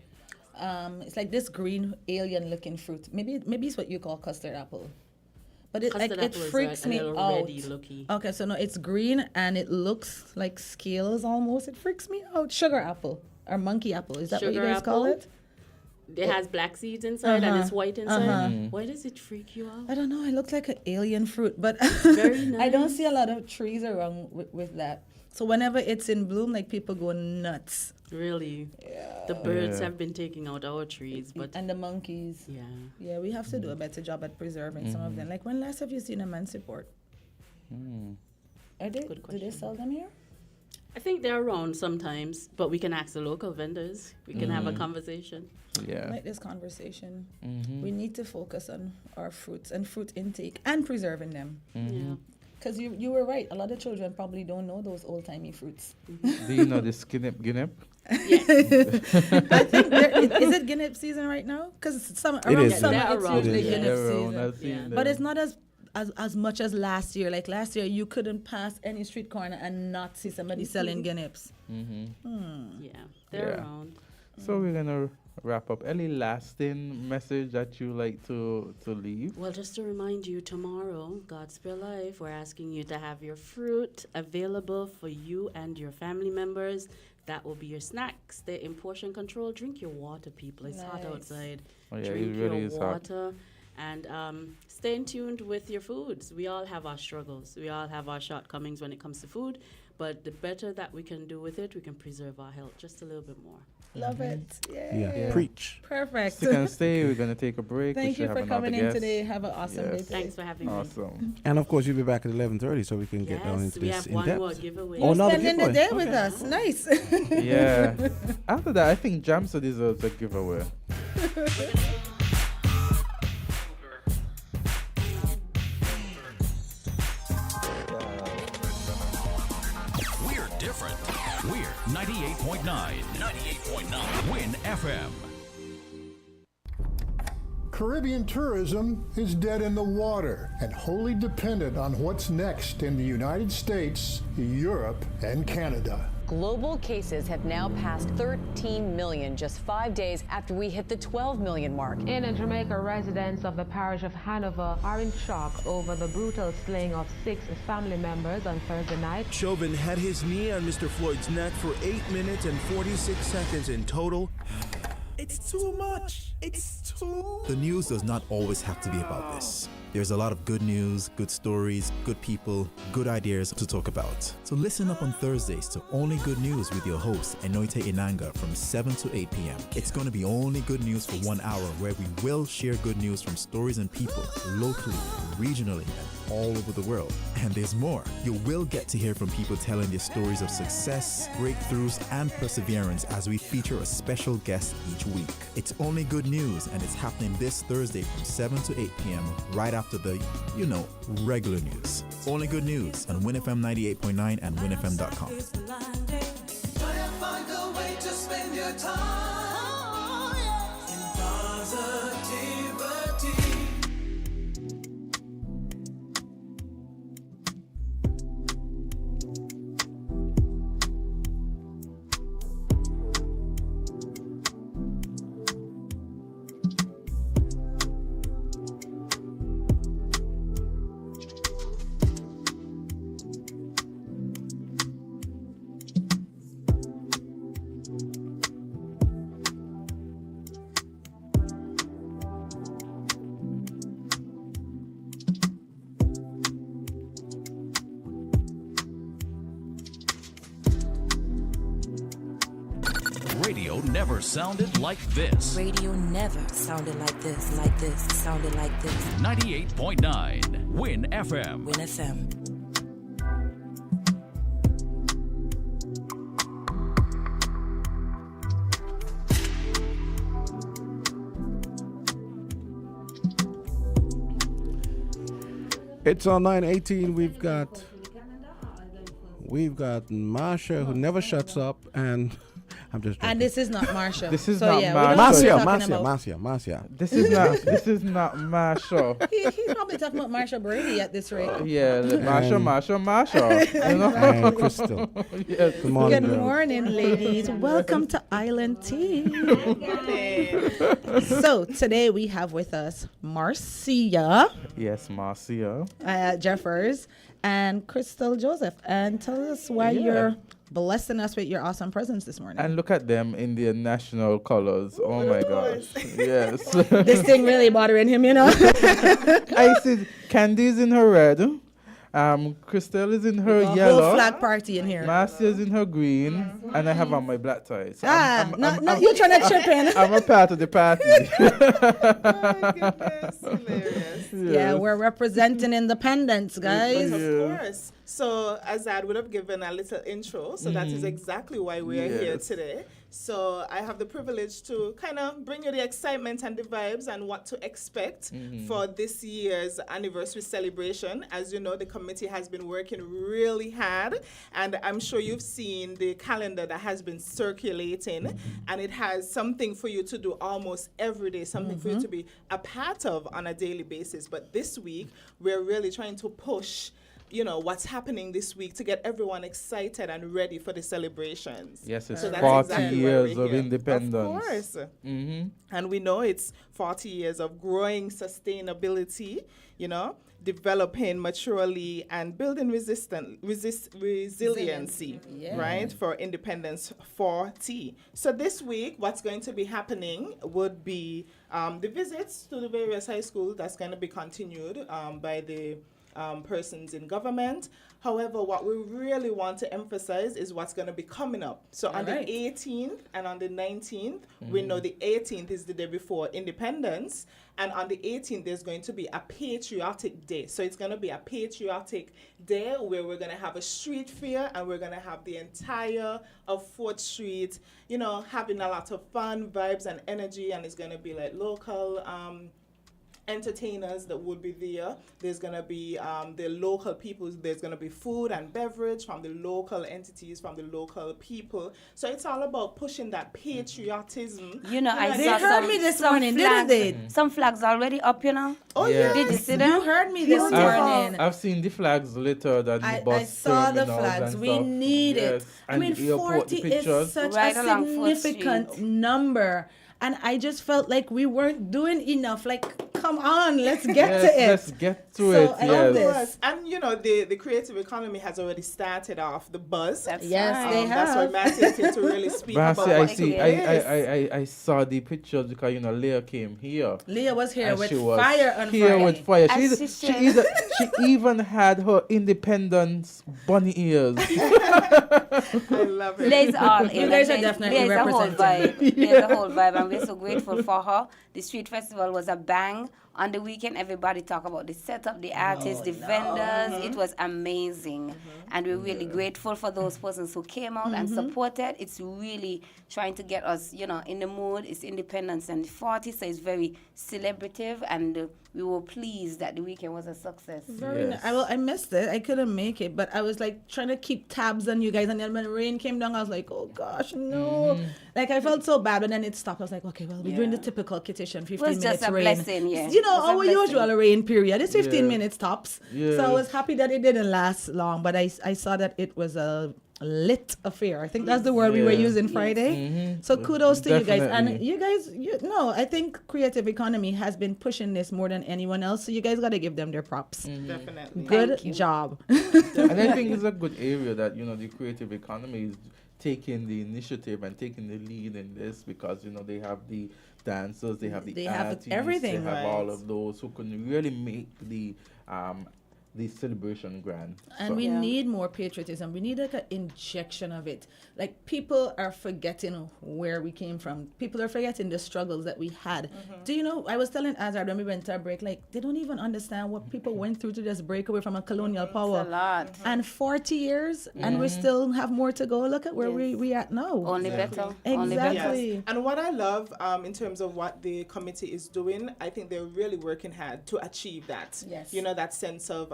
Speaker 2: It's like this green alien-looking fruit. Maybe it's what you call custard apple. But it
Speaker 13: Custard
Speaker 2: like it
Speaker 13: apple is
Speaker 2: freaks
Speaker 13: a
Speaker 2: me
Speaker 13: little
Speaker 2: out.
Speaker 13: reddy looky.
Speaker 2: Okay, so no, it's green and it looks like scales almost. It freaks me out. Sugar apple or monkey apple. Is that what you
Speaker 13: Sugar
Speaker 2: guys call
Speaker 13: apple?
Speaker 2: it?
Speaker 13: It has black seeds inside and it's white inside. Why does it freak you out?
Speaker 2: I don't know. It looks like an alien fruit, but
Speaker 13: Very
Speaker 2: I don't
Speaker 13: nice.
Speaker 2: see a lot of trees around with that. So whenever it's in bloom, like people go nuts.
Speaker 13: Really? The birds
Speaker 3: Yeah.
Speaker 13: have been taking out our trees, but
Speaker 2: And the monkeys.
Speaker 13: yeah.
Speaker 2: Yeah, we have to do a better job at preserving some of them. Like when last have you seen a Mansiport? Are they?
Speaker 13: Good
Speaker 2: Do they
Speaker 13: question.
Speaker 2: sell them here?
Speaker 13: I think they're around sometimes, but we can ask the local vendors. We can have a conversation.
Speaker 3: Yeah.
Speaker 2: Like this conversation.
Speaker 3: Mm-hmm.
Speaker 2: We need to focus on our fruits and fruit intake and preserving them.
Speaker 13: Yeah.
Speaker 2: Because you were right. A lot of children probably don't know those old-timey fruits.
Speaker 3: Do you know the Guinnep?
Speaker 2: I think is it Guinnep season right now? Because around
Speaker 4: is.
Speaker 2: summer
Speaker 13: They're
Speaker 2: it's
Speaker 13: around.
Speaker 2: usually
Speaker 13: It is.
Speaker 2: Guinnep
Speaker 3: They're around.
Speaker 2: season.
Speaker 3: I've seen
Speaker 13: Yeah.
Speaker 3: them.
Speaker 2: But it's not as much as last year. Like last year, you couldn't pass any street corner and not see somebody selling Guineps.
Speaker 13: Yeah. They're
Speaker 3: Yeah.
Speaker 13: around.
Speaker 3: So we're gonna wrap up. Any lasting message that you like to leave?
Speaker 13: Well, just to remind you, tomorrow, God Spare Life, we're asking you to have your fruit available for you and your family members. That will be your snack. Stay in portion control. Drink your water, people. It's hot
Speaker 2: Nice.
Speaker 13: outside.
Speaker 3: Oh, yeah,
Speaker 13: Drink
Speaker 3: it really
Speaker 13: your
Speaker 3: is hot.
Speaker 13: water. And stay in tuned with your foods. We all have our struggles. We all have our shortcomings when it comes to food. But the better that we can do with it, we can preserve our health just a little bit more.
Speaker 2: Love it. Yay.
Speaker 4: Yeah. Preach.
Speaker 2: Perfect.
Speaker 3: Stick and stay. We're gonna take a break. We
Speaker 2: Thank
Speaker 3: should
Speaker 2: you
Speaker 3: have
Speaker 2: for
Speaker 3: another
Speaker 2: coming in
Speaker 3: guest.
Speaker 2: today. Have an awesome day
Speaker 3: Yes.
Speaker 2: today.
Speaker 13: Thanks for having me.
Speaker 3: Awesome.
Speaker 4: And of course, you'll be back at 11:30, so we can get down
Speaker 13: Yes,
Speaker 4: into
Speaker 13: we
Speaker 4: this
Speaker 13: have
Speaker 4: in
Speaker 13: one
Speaker 4: depth.
Speaker 13: more giveaway.
Speaker 4: Oh,
Speaker 2: You're
Speaker 4: another
Speaker 2: spending the
Speaker 4: giveaway.
Speaker 2: day with us. Nice.
Speaker 3: Yeah. After that, I think Jamsa deserves a giveaway.
Speaker 11: We're different. We're 98.9. 98.9 Win FM.
Speaker 15: Caribbean tourism is dead in the water and wholly dependent on what's next in the United States, Europe, and Canada.
Speaker 16: Global cases have now passed 13 million just 5 days after we hit the 12 million mark.
Speaker 17: In Jamaica, residents of the parish of Hanover are in shock over the brutal slaying of 6 family members on Thursday night.
Speaker 18: Chauvin had his knee on Mr. Floyd's neck for 8 minutes and 46 seconds in total.
Speaker 10: It's too much. It's too.
Speaker 19: The news does not always have to be about this. There's a lot of good news, good stories, good people, good ideas to talk about. So listen up on Thursdays to Only Good News with your host, Enoite Inanga, from 7 to 8 p.m. It's going to be only good news for 1 hour, where we will share good news from stories and people, locally, regionally, and all over the world. And there's more. You will get to hear from people telling their stories of success, breakthroughs, and perseverance as we feature a special guest each week. It's only good news, and it's happening this Thursday from 7 to 8 p.m. right after the, regular news. Only good news on WinFM 98.9 and WinFM.com.
Speaker 10: Find a way to spend your time in positivity.
Speaker 11: Radio never sounded like this.
Speaker 20: Radio never sounded like this, sounded like this.
Speaker 11: 98.9 Win FM.
Speaker 20: Win FM.
Speaker 4: It's on 9:18. We've got Marsha, who never shuts up, and I'm just joking.
Speaker 2: And this is not Marsha.
Speaker 3: This is
Speaker 2: so
Speaker 3: not
Speaker 2: yeah,
Speaker 4: Marcia.
Speaker 3: This is not Marsha.
Speaker 2: He's probably talking about Marsha Brady at this rate.
Speaker 3: Yeah, Marsha.
Speaker 4: And Crystal.
Speaker 3: Yes.
Speaker 4: Good morning.
Speaker 2: Good morning, ladies. Welcome to Island Tea. So today we have with us Marcia.
Speaker 3: Yes, Marcia.
Speaker 2: Jeffers and Crystal Joseph. And tell us why you're blessing us with your awesome presence this morning.
Speaker 3: And look at them in their national colors. Oh my gosh. Yes.
Speaker 2: This thing really bothering him, I
Speaker 3: see Candie's in her red. Crystal is in her yellow.
Speaker 2: Whole flag party in here.
Speaker 3: Marcia's in her green. And I have on my black tie. So
Speaker 2: you're trying to chip in.
Speaker 3: I'm a part of the party.
Speaker 21: Oh, goodness. Hilarious.
Speaker 3: Yes.
Speaker 2: Yeah, we're representing independence, guys.
Speaker 21: Of course. So Azard would have given a little intro, so that is exactly why we are here today. So I have the privilege to kind of bring you the excitement and the vibes and what to expect for this year's anniversary celebration. As you know, the committee has been working really hard, and I'm sure you've seen the calendar that has been circulating, and it has something for you to do almost every day, something for you to be a part of on a daily basis. But this week, we're really trying to push what's happening this week to get everyone excited and ready for the celebrations.
Speaker 3: Yes, it's
Speaker 21: so
Speaker 3: 40 years of independence.
Speaker 21: Of course. And we know it's 40 years of growing sustainability, developing maturely and building resiliency, right, for Independence 40. So this week, what's going to be happening would be the visits to the various high schools. That's going to be continued by the persons in government. However, what we really want to emphasize is what's going to be coming up. So on the 18th and on the 19th, we know the 18th is the day before Independence, and on the 18th there's going to be a patriotic day. So it's going to be a patriotic day where we're going to have a street fair, and we're going to have the entire of 4th Street, having a lot of fun, vibes, and energy, and it's going to be like local entertainers that would be there. There's going to be the local people. There's going to be food and beverage from the local entities, from the local people. So it's all about pushing that patriotism.
Speaker 2: They heard me this morning, didn't they?
Speaker 22: Some flags already up,
Speaker 3: Oh, yeah.
Speaker 22: Did you see them?
Speaker 2: You heard me this morning.
Speaker 3: I've seen the flags littered at the bus.
Speaker 2: I saw the flags. We need it. I mean, 40 is such a significant number. And I just felt like we weren't doing enough. Like, come on, let's get to it.
Speaker 3: Let's get to it.
Speaker 21: I love this. And, the creative economy has already started off the buzz.
Speaker 2: They have.
Speaker 21: That's why Matthew came to really speak about what
Speaker 3: I saw the pictures because, Leah came here.
Speaker 2: Leah was here with fire on
Speaker 3: fire. She even had her independence bunny ears.
Speaker 21: I love it.
Speaker 22: There's all in.
Speaker 2: You guys are definitely representing.
Speaker 22: There's a whole vibe. And we're so grateful for her. The street festival was a bang.
Speaker 6: On the weekend, everybody talk about the setup, the artists, the vendors. It was amazing. And we're really grateful for those persons who came out and supported. It's really trying to get us, in the mood. It's Independence and 40, so it's very celebrative, and we were pleased that the weekend was a success.
Speaker 2: Very nice. I missed it. I couldn't make it, but I was like trying to keep tabs on you guys. And then when the rain came down, I was like, oh gosh, no. Like I felt so bad, but then it stopped. I was like, okay, well, we're doing the typical Kittition, 15 minutes
Speaker 6: just a
Speaker 2: rain.
Speaker 6: blessing, yeah.
Speaker 2: Our usual rain period. It's 15 minutes tops.
Speaker 3: Yeah.
Speaker 2: So I was happy that it didn't last long, but I saw that it was a lit affair. I think that's the word we were using Friday. So kudos to you guys. And you guys, I think Creative Economy has been pushing this more than anyone else. So you guys got to give them their props.
Speaker 21: Definitely.
Speaker 2: Good job.
Speaker 3: And I think it's a good area that, the Creative Economy is taking the initiative and taking the lead in this, because, they have the dancers, they have the artists,
Speaker 2: everything.
Speaker 3: They have all of those who can really make the celebration grand.
Speaker 2: And we need more patriotism. We need like an injection of it. Like people are forgetting where we came from. People are forgetting the struggles that we had. Do you know, I was telling Azard when we went to our break, like they don't even understand what people went through to just break away from a colonial power.
Speaker 6: It's a lot.
Speaker 2: And 40 years and we still have more to go. Look at where we at now.
Speaker 6: Only better.
Speaker 2: Exactly.
Speaker 21: Yes. And what I love in terms of what the committee is doing, I think they're really working hard to achieve that.
Speaker 2: Yes.
Speaker 21: That sense of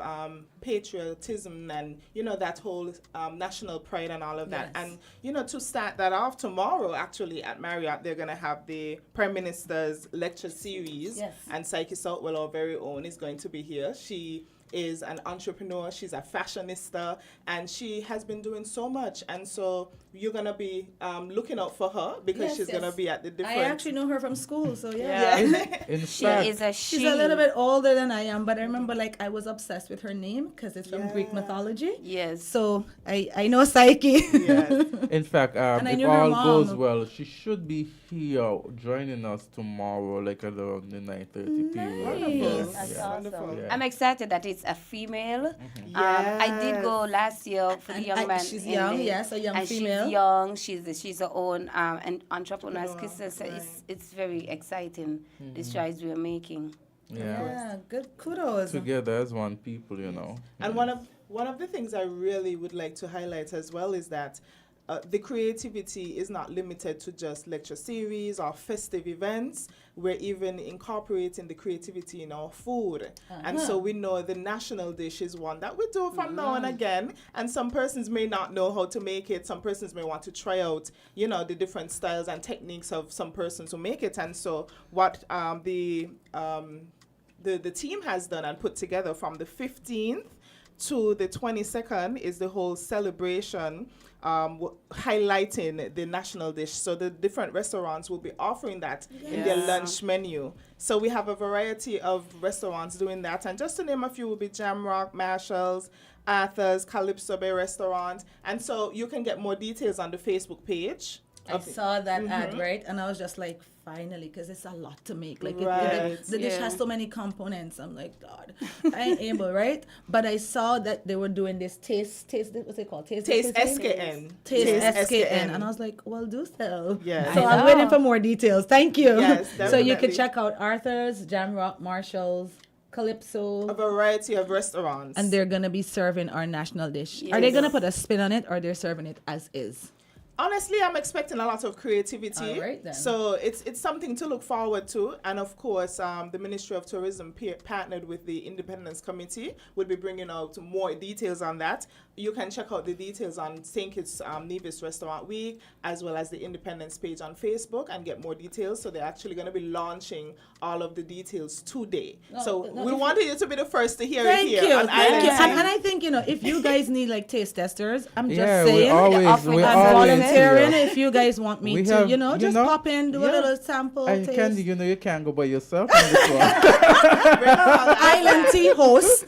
Speaker 21: patriotism and, that whole national pride and all of that. And, to start that off tomorrow, actually, at Marriott, they're going to have the Prime Minister's lecture series.
Speaker 2: Yes.
Speaker 21: And Psyche Southwell, our very own, is going to be here. She is an entrepreneur, she's a fashionista, and she has been doing so much. And so you're going to be looking out for her, because she's going to be at the different...
Speaker 2: I actually know her from school, so
Speaker 6: She's
Speaker 2: a little bit older than I am, but I remember I was obsessed with her name because it's from Greek mythology.
Speaker 6: Yes.
Speaker 2: So I know Psyche.
Speaker 3: In fact, if all goes well, she should be here joining us tomorrow, around the 9:30 period.
Speaker 6: That's awesome. I'm excited that it's a female. I did go last year for the young man.
Speaker 2: She's young, a young female.
Speaker 6: She's young. She's her own an entrepreneur. So it's very exciting, the strides we're making.
Speaker 2: Yeah, good kudos.
Speaker 3: Together as one people,
Speaker 21: And one of the things I really would like to highlight as well is that the creativity is not limited to just lecture series or festive events. We're even incorporating the creativity in our food. And so we know the national dish is one that we do from now and again. And some persons may not know how to make it. Some persons may want to try out, the different styles and techniques of some persons who make it. And so what the team has done and put together from the 15th to the 22nd is the whole celebration highlighting the national dish. So the different restaurants will be offering that in their lunch menu. So we have a variety of restaurants doing that. And just to name a few will be Jamrock, Marshall's, Arthur's, Calypso Bay Restaurant. And so you can get more details on the Facebook page.
Speaker 2: I saw that ad, right? And I was just like, finally, because it's a lot to make. The dish has so many components. I'm like, God, I ain't able, right? But I saw that they were doing this taste, what's it called? Taste
Speaker 21: SKN.
Speaker 2: Taste SKN. And I was like, well, do so.
Speaker 21: Yeah.
Speaker 2: So I'm waiting for more details. Thank you.
Speaker 21: Yes,
Speaker 2: so you can check out Arthur's, Jamrock, Marshall's, Calypso.
Speaker 21: A variety of restaurants.
Speaker 2: And they're going to be serving our national dish.
Speaker 21: Yes.
Speaker 2: Are they going to put a spin on it, or they're serving it as is?
Speaker 21: Honestly, I'm expecting a lot of creativity.
Speaker 2: All right, then.
Speaker 21: So it's something to look forward to. And of course, the Ministry of Tourism partnered with the Independence Committee. We'll be bringing out more details on that. You can check out the details on St. Kitts Nevis Restaurant Week, as well as the Independence page on Facebook, and get more details. So they're actually going to be launching all of the details today. We wanted you to be the first to hear it here.
Speaker 2: Thank you. And I think, if you guys need taste testers, I'm just saying.
Speaker 3: We're
Speaker 2: volunteering if you guys want me to, just pop in, do a little sample taste.
Speaker 3: Candy, you can't go by yourself on this one.
Speaker 2: Island Tea hosts,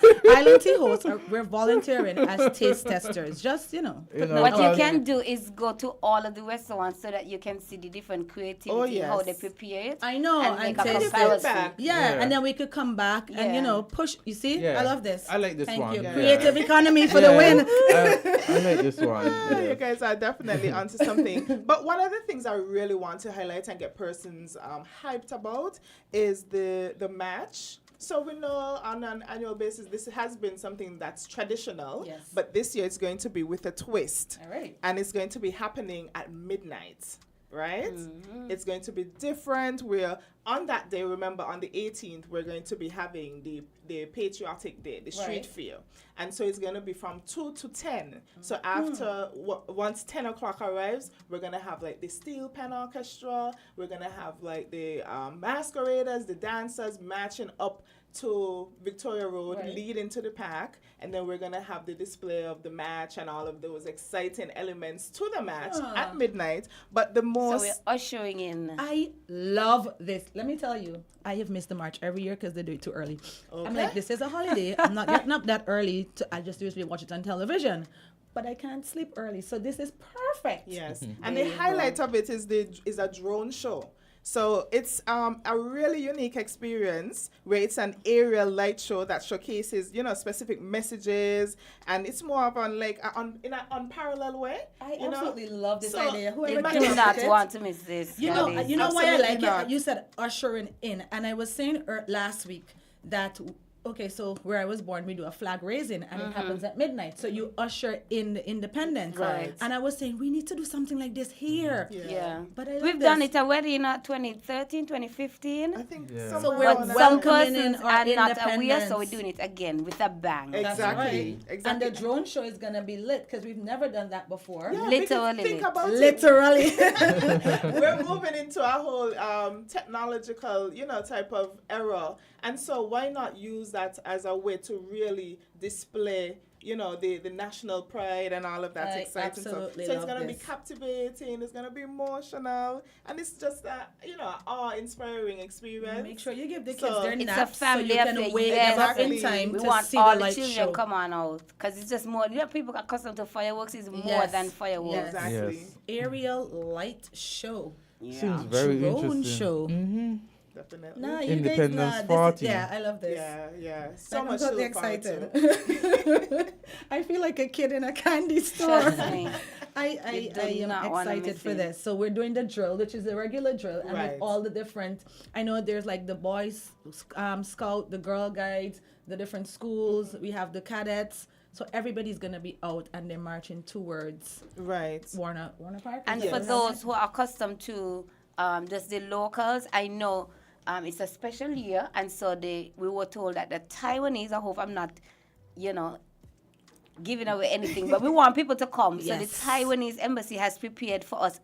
Speaker 2: we're volunteering as taste testers. Just,
Speaker 6: What you can do is go to all of the restaurants so that you can see the different creativity, how they prepare it.
Speaker 2: I know.
Speaker 6: And make a
Speaker 2: taste
Speaker 6: comparison.
Speaker 2: Yeah, and then we could come back and, push. You see?
Speaker 3: Yeah.
Speaker 2: I love this.
Speaker 3: I like this one.
Speaker 2: Thank you.
Speaker 3: Yeah.
Speaker 2: Creative economy for the win.
Speaker 3: I like this one.
Speaker 21: You guys are definitely on on to something. But one of the things I really want to highlight and get persons hyped about is the match. So we know on an annual basis, this has been something that's traditional.
Speaker 2: Yes.
Speaker 21: But this year it's going to be with a twist.
Speaker 2: All right.
Speaker 21: And it's going to be happening at midnight. Right?
Speaker 2: Mm-hmm.
Speaker 21: It's going to be different. We're on that day, remember, on the 18th, we're going to be having the Patriotic Day, the street
Speaker 2: Right.
Speaker 21: fair. And so it's going to be from 2 to 10. So after, once 10 o'clock arrives, we're going to have like the Steel Pen Orchestra. We're going to have like the masqueraders, the dancers marching up to Victoria Road,
Speaker 2: Right.
Speaker 21: leading to the park. And then we're going to have the display of the match and all of those exciting elements to the match at midnight. But the
Speaker 6: So
Speaker 21: most...
Speaker 6: we're ushering in.
Speaker 2: I love this. Let me tell you, I have missed the march every year because they do it too early. I'm like, this is a holiday. I'm not getting up that early. I just usually watch it on television. But I can't sleep early. So this is perfect.
Speaker 21: Yes. And the highlight of it is a drone show. So it's a really unique experience where it's an aerial light show that showcases, specific messages, and it's more of on like in an unparalleled way.
Speaker 2: I absolutely love this idea.
Speaker 6: You
Speaker 2: Whoever
Speaker 6: do
Speaker 2: came up
Speaker 6: not
Speaker 2: with it,
Speaker 6: want to miss this.
Speaker 2: You know why I
Speaker 21: Absolutely
Speaker 2: like
Speaker 21: not.
Speaker 2: it? You said ushering in, and I was saying last week that so where I was born, we do a flag raising, and it happens at midnight. So you usher in the independence.
Speaker 6: Right.
Speaker 2: And I was saying we need to do something like this here.
Speaker 6: Yeah.
Speaker 2: But I love
Speaker 6: We've
Speaker 2: this.
Speaker 6: done it already in 2013, 2015.
Speaker 21: I think
Speaker 2: So
Speaker 21: somewhere
Speaker 2: we're
Speaker 21: around that
Speaker 6: Some
Speaker 2: welcoming in
Speaker 6: persons
Speaker 2: our
Speaker 6: are not aware,
Speaker 2: independence.
Speaker 6: so we're doing it again with a bang.
Speaker 2: That's
Speaker 21: Exactly.
Speaker 2: right.
Speaker 21: Exactly.
Speaker 2: And the drone show is gonna be lit because we've never done that before.
Speaker 21: Yeah,
Speaker 6: Literally.
Speaker 21: Think about it.
Speaker 2: Literally.
Speaker 21: We're moving into a whole technological, type of era. And so why not use that as a way to really display, the national pride and all of that
Speaker 2: I
Speaker 21: exciting stuff. So
Speaker 2: absolutely
Speaker 21: it's
Speaker 2: love
Speaker 21: going to be
Speaker 2: this.
Speaker 21: captivating, it's going to be emotional, and it's just a, awe-inspiring experience.
Speaker 2: Make sure you give the kids
Speaker 21: So
Speaker 2: their
Speaker 6: It's a
Speaker 2: naps so
Speaker 6: family
Speaker 2: you can
Speaker 6: affair.
Speaker 2: wake
Speaker 6: Yes.
Speaker 2: them up in
Speaker 21: Exactly.
Speaker 2: time
Speaker 6: We
Speaker 2: to
Speaker 6: want
Speaker 2: see
Speaker 6: all
Speaker 2: the
Speaker 6: the
Speaker 2: light
Speaker 6: children
Speaker 2: show.
Speaker 6: come on out because it's just more. People are accustomed to fireworks. It's more
Speaker 2: Yes.
Speaker 6: than fireworks.
Speaker 2: Yes.
Speaker 21: Exactly.
Speaker 3: Yes.
Speaker 2: Aerial light show.
Speaker 3: Seems very
Speaker 2: Drone
Speaker 3: interesting.
Speaker 2: show.
Speaker 3: Mm-hmm.
Speaker 21: Definitely.
Speaker 2: Nah, you
Speaker 3: Independence
Speaker 2: guys,
Speaker 3: Party.
Speaker 2: Yeah, I love this.
Speaker 21: Yeah. So
Speaker 2: I'm
Speaker 21: much
Speaker 2: totally
Speaker 21: to look forward to.
Speaker 2: excited. I feel like a kid in a candy store.
Speaker 6: Trust me.
Speaker 2: I
Speaker 6: do
Speaker 2: am
Speaker 6: not wanna
Speaker 2: excited
Speaker 6: miss
Speaker 2: for
Speaker 6: it.
Speaker 2: this. So we're doing the drill, which is the regular drill, and
Speaker 21: Right.
Speaker 2: with all the different. I know there's like the boys scout, the girl guides, the different schools. We have the cadets. So everybody's gonna be out and they're marching towards
Speaker 21: Right.
Speaker 2: Warner Park.
Speaker 6: And
Speaker 2: Is
Speaker 6: for
Speaker 2: that
Speaker 6: those who are accustomed to just the locals, I know it's a special year, and so we were told that the Taiwanese, I hope I'm not, giving away anything, but we want people to come. So the
Speaker 2: Yes.
Speaker 6: Taiwanese embassy has prepared for us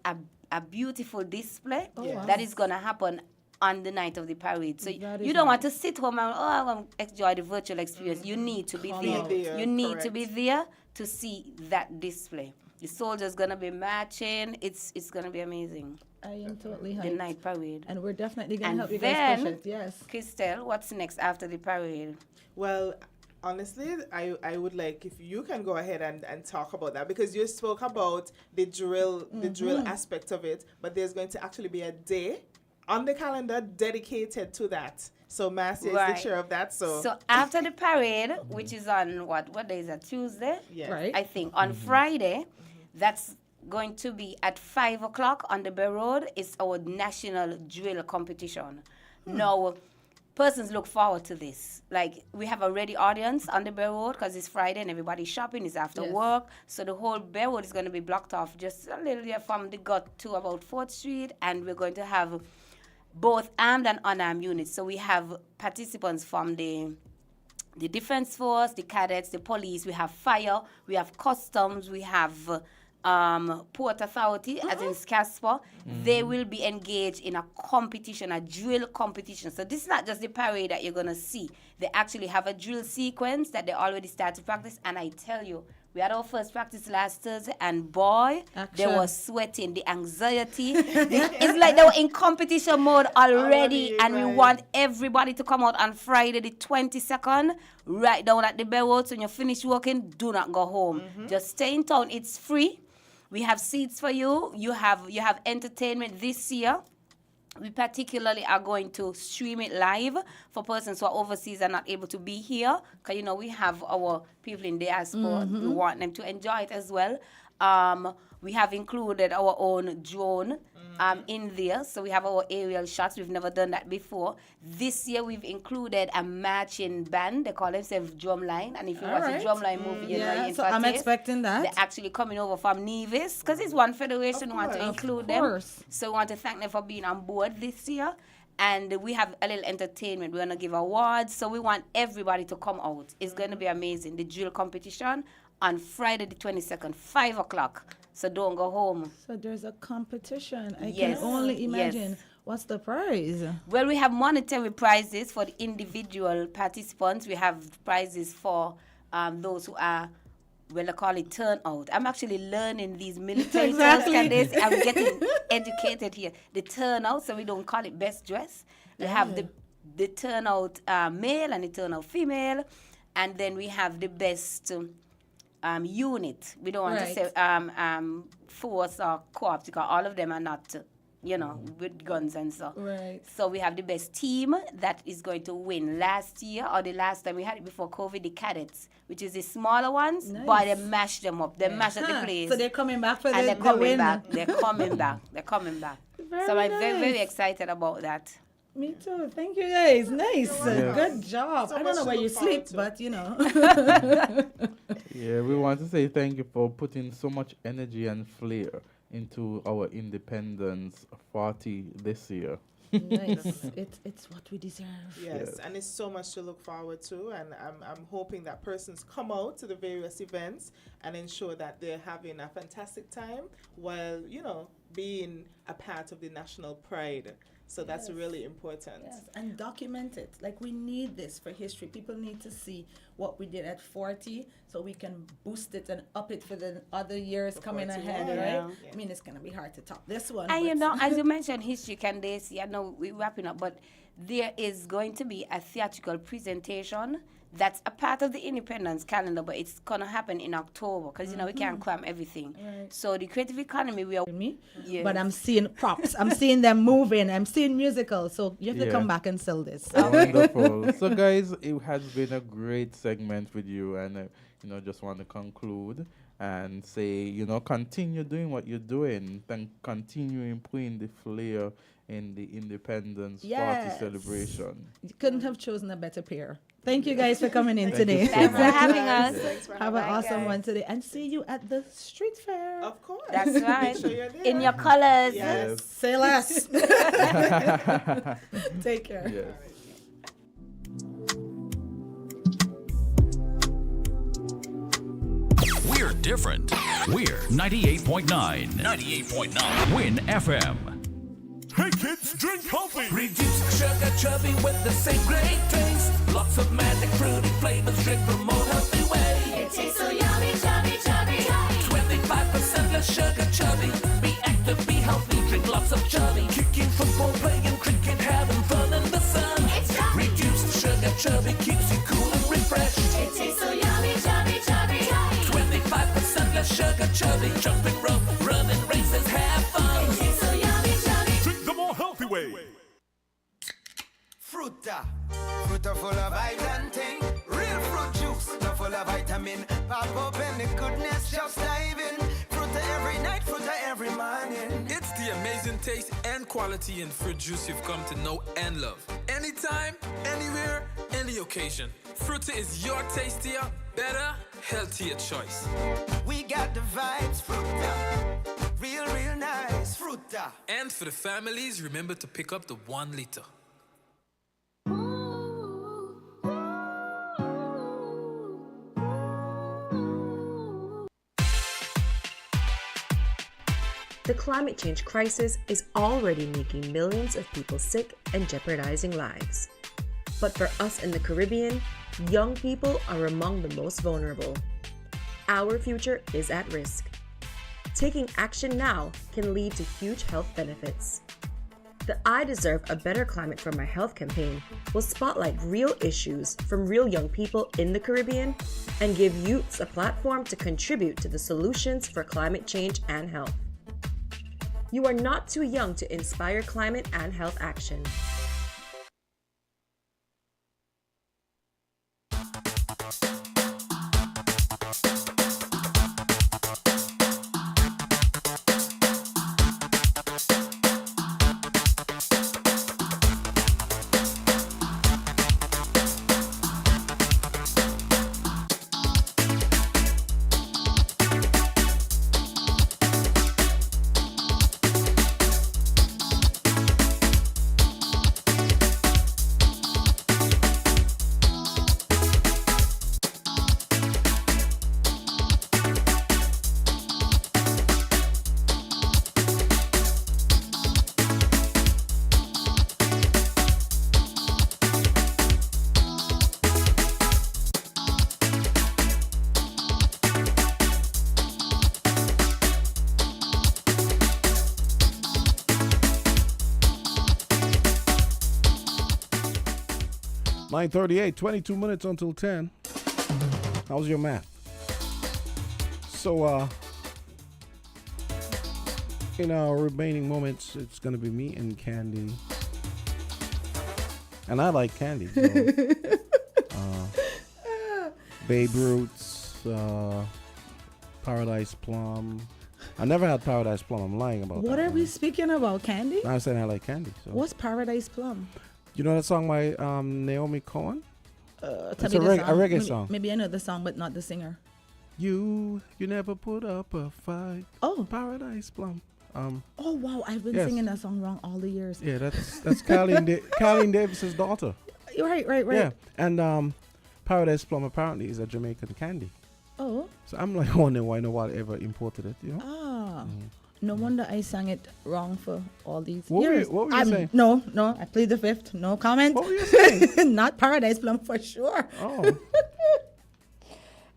Speaker 6: a beautiful display
Speaker 2: wow.
Speaker 6: that is going to happen on the night of the parade. So
Speaker 2: That
Speaker 6: you
Speaker 2: is
Speaker 6: don't want to sit home and, I want to enjoy the virtual experience. You need to be
Speaker 2: Come
Speaker 6: there.
Speaker 2: out.
Speaker 21: There,
Speaker 6: You need to
Speaker 21: correct.
Speaker 6: be there to see that display. The soldiers going to be marching. It's going to be amazing.
Speaker 2: I am totally
Speaker 6: The
Speaker 2: hyped.
Speaker 6: night parade.
Speaker 2: And we're definitely gonna
Speaker 6: And
Speaker 2: help you guys push
Speaker 6: then,
Speaker 2: it. Yes.
Speaker 6: Christelle, what's next after the parade?
Speaker 21: Well, honestly, I would like if you can go ahead and talk about that, because you spoke about the drill aspect of it, but there's going to actually be a day on the calendar dedicated to that. So Marcia is
Speaker 6: Right.
Speaker 21: the chair of that. So
Speaker 6: after the parade, which is on what day is that? Tuesday?
Speaker 21: Yes.
Speaker 2: Right.
Speaker 6: I think on Friday, that's going to be at 5 o'clock on the Bay Road. It's our national drill competition. Now, persons look forward to this. Like, we have a ready audience on the Bay Road because it's Friday and everybody's shopping. It's after
Speaker 2: Yes.
Speaker 6: work. So the whole Bay Road is going to be blocked off just a little bit from the gut to about 4th Street. And we're going to have both armed and unarmed units. So we have participants from the Defense Force, the cadets, the police. We have fire, we have customs, we have Port Authority, as in Casper. They will be engaged in a competition, a drill competition. So this is not just the parade that you're going to see. They actually have a drill sequence that they already start to practice. And I tell you, we had our first practice last Thursday, and boy, they
Speaker 2: Action.
Speaker 21: Oh,
Speaker 6: were sweating, the anxiety. It's like they were in competition mode already, and we
Speaker 21: right.
Speaker 6: want everybody to come out on Friday, the 22nd, right down at the Bay Road. So when you finish working, do not go home. Just stay in town. It's free. We have seats for you. You have entertainment this year. We particularly are going to stream it live for persons who are overseas and not able to be here. Because, we have our people in diaspora. We want them to enjoy it as well. We have included our own drone in there. So we have our aerial shots. We've never done that before. This year we've included a marching band. They call themselves Drumline. And if you watch the Drumline movie, you know you're in
Speaker 2: so I'm
Speaker 6: for a taste.
Speaker 2: expecting that.
Speaker 6: They're actually coming over from Nevis because it's one federation. We want to include them. So we want to thank them for being on board this year. And we have a little entertainment. We're going to give awards. So we want everybody to come out. It's going to be amazing. The drill competition on Friday the 22nd, 5 o'clock. So don't go home.
Speaker 2: So there's a competition. I can only imagine.
Speaker 6: Yes.
Speaker 2: What's the prize?
Speaker 6: Well, we have monetary prizes for the individual participants. We have prizes for those who are, well, I call it turnout. I'm actually learning these military terms. Candisie. I'm getting educated here. The turnout, so we don't call it best dress. We have the turnout male and the turnout female. And then we have the best unit. We don't want to say force or co-op because all of them are not, with guns and so.
Speaker 2: Right.
Speaker 6: So we have the best team that is going to win. Last year, or the last time we had it before COVID, the cadets, which is the smaller ones, but they mash them up. They mash up the place.
Speaker 2: So they're coming back for
Speaker 6: and
Speaker 2: the
Speaker 6: they're coming
Speaker 2: win.
Speaker 6: back. They're coming back. They're coming back. So I'm very, very excited about that.
Speaker 2: Me too. Thank you guys. Nice.
Speaker 3: Yes.
Speaker 2: Good job.
Speaker 21: So
Speaker 2: I don't
Speaker 21: much
Speaker 2: know
Speaker 21: to
Speaker 2: where
Speaker 21: look
Speaker 2: you
Speaker 21: forward
Speaker 2: sleep,
Speaker 21: to.
Speaker 2: but
Speaker 3: Yeah, we want to say thank you for putting so much energy and flair into our Independence 40 this year.
Speaker 2: Nice. It's what we deserve.
Speaker 21: Yes, and it's so much to look forward to, and I'm hoping that persons come out to the various events and ensure that they're having a fantastic time while, being a part of the national pride. So that's really important.
Speaker 2: Yes, and document it. Like, we need this for history. People need to see what we did at 40 so we can boost it and up it for the other years coming ahead, right? I mean, it's going to be hard to top this one.
Speaker 6: And as you mentioned history, Candisie, I know we're wrapping up, but there is going to be a theatrical presentation that's a part of the Independence calendar, but it's going to happen in October because, we can't cram everything.
Speaker 2: Right.
Speaker 6: So the creative economy, we are... Yes.
Speaker 2: But I'm seeing props. I'm seeing them moving. I'm seeing musicals. So you have to come back and sell this.
Speaker 3: Wonderful. So, guys, it has been a great segment with you, and just want to conclude and say, continue doing what you're doing, and continue putting the flair in the Independence Party celebration.
Speaker 2: You couldn't have chosen a better pair. Thank you guys for coming in today.
Speaker 6: Thanks for having us.
Speaker 2: Have an awesome one today, and see you at the street fair.
Speaker 21: Of course.
Speaker 6: That's right.
Speaker 21: Make sure you're there.
Speaker 6: In your colors.
Speaker 21: Yes.
Speaker 2: Say less. Take care.
Speaker 3: Yes.
Speaker 11: We're different. We're 98.9. 98.9. Win FM.
Speaker 10: Hey kids, drink healthy. Reduce sugar chubby with the same great taste. Lots of magic fruity flavors, drink the more healthy way. It tastes so yummy, chubby, chubby. 25% less sugar chubby. Be active, be healthy, drink lots of chubby. Kicking football, playing cricket, having fun in the sun. It's chubby. Reduced sugar chubby keeps you cool and refreshed. It tastes so yummy, chubby, chubby. 25% less sugar chubby. Jumping rope, running races, have fun. It tastes so yummy, chubby. Drink the more healthy way.
Speaker 7: Fruta, fruta full of vitamin thing. Real fruit juice, not full of vitamin. Pop open the goodness, just dive in. Fruta every night, fruta every morning.
Speaker 22: It's the amazing taste and quality in fruit juice you've come to know and love. Anytime, anywhere, any occasion. Fruta is your tastier, better, healthier choice.
Speaker 7: We got the vibes, fruta. Real, real nice, fruta.
Speaker 22: And for the families, remember to pick up the 1 liter.
Speaker 23: The climate change crisis is already making millions of people sick and jeopardizing lives. But for us in the Caribbean, young people are among the most vulnerable. Our future is at risk. Taking action now can lead to huge health benefits. The I Deserve a Better Climate for My Health campaign will spotlight real issues from real young people in the Caribbean and give youths a platform to contribute to the solutions for climate change and health. You are not too young to inspire climate and health action.
Speaker 4: 9:38, 22 minutes until 10. How's your math? So, in our remaining moments, it's going to be me and Candy. And I like Candy. So, Babe Ruth's, Paradise Plum. I never had Paradise Plum. I'm lying about that.
Speaker 2: What are we speaking about, Candy?
Speaker 4: I'm saying I like Candy. So.
Speaker 2: What's Paradise Plum?
Speaker 4: You know that song by Naomi Cohen?
Speaker 2: It's
Speaker 4: a reggae song.
Speaker 2: Maybe I know the song, but not the singer.
Speaker 4: You never put up a fight.
Speaker 2: Oh,
Speaker 4: Paradise Plum.
Speaker 2: Oh wow, I've been singing that song wrong all the years.
Speaker 4: Yeah, that's Colleen Davis's daughter.
Speaker 2: Right.
Speaker 4: Yeah, and Paradise Plum apparently is a Jamaican candy.
Speaker 2: Oh.
Speaker 4: So I'm like wondering why nobody ever imported it. You know.
Speaker 2: Ah. No wonder I sang it wrong for all these
Speaker 4: What
Speaker 2: years.
Speaker 4: what were you saying?
Speaker 2: No, I plead the fifth. No comment.
Speaker 4: What were you saying?
Speaker 2: Not Paradise Plum for sure.
Speaker 4: Oh.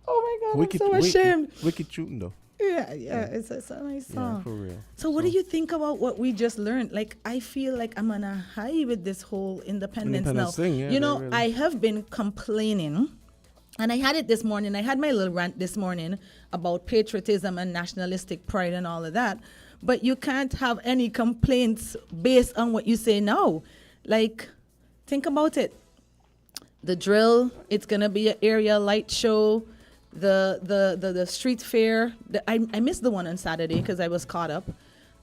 Speaker 2: Oh my God, I'm so ashamed.
Speaker 4: Wicked shooting though.
Speaker 2: Yeah. It's a nice song.
Speaker 4: Yeah, for real.
Speaker 2: So what do you think about what we just learned? Like, I feel like I'm on a high with this whole independence now.
Speaker 4: Thing, yeah,
Speaker 2: you know,
Speaker 4: really.
Speaker 2: I have been complaining, and I had it this morning. I had my little rant this morning about patriotism and nationalistic pride and all of that. But you can't have any complaints based on what you say now. Like, think about it. The drill, it's going to be an area light show. The street fair. I missed the one on Saturday because I was caught up.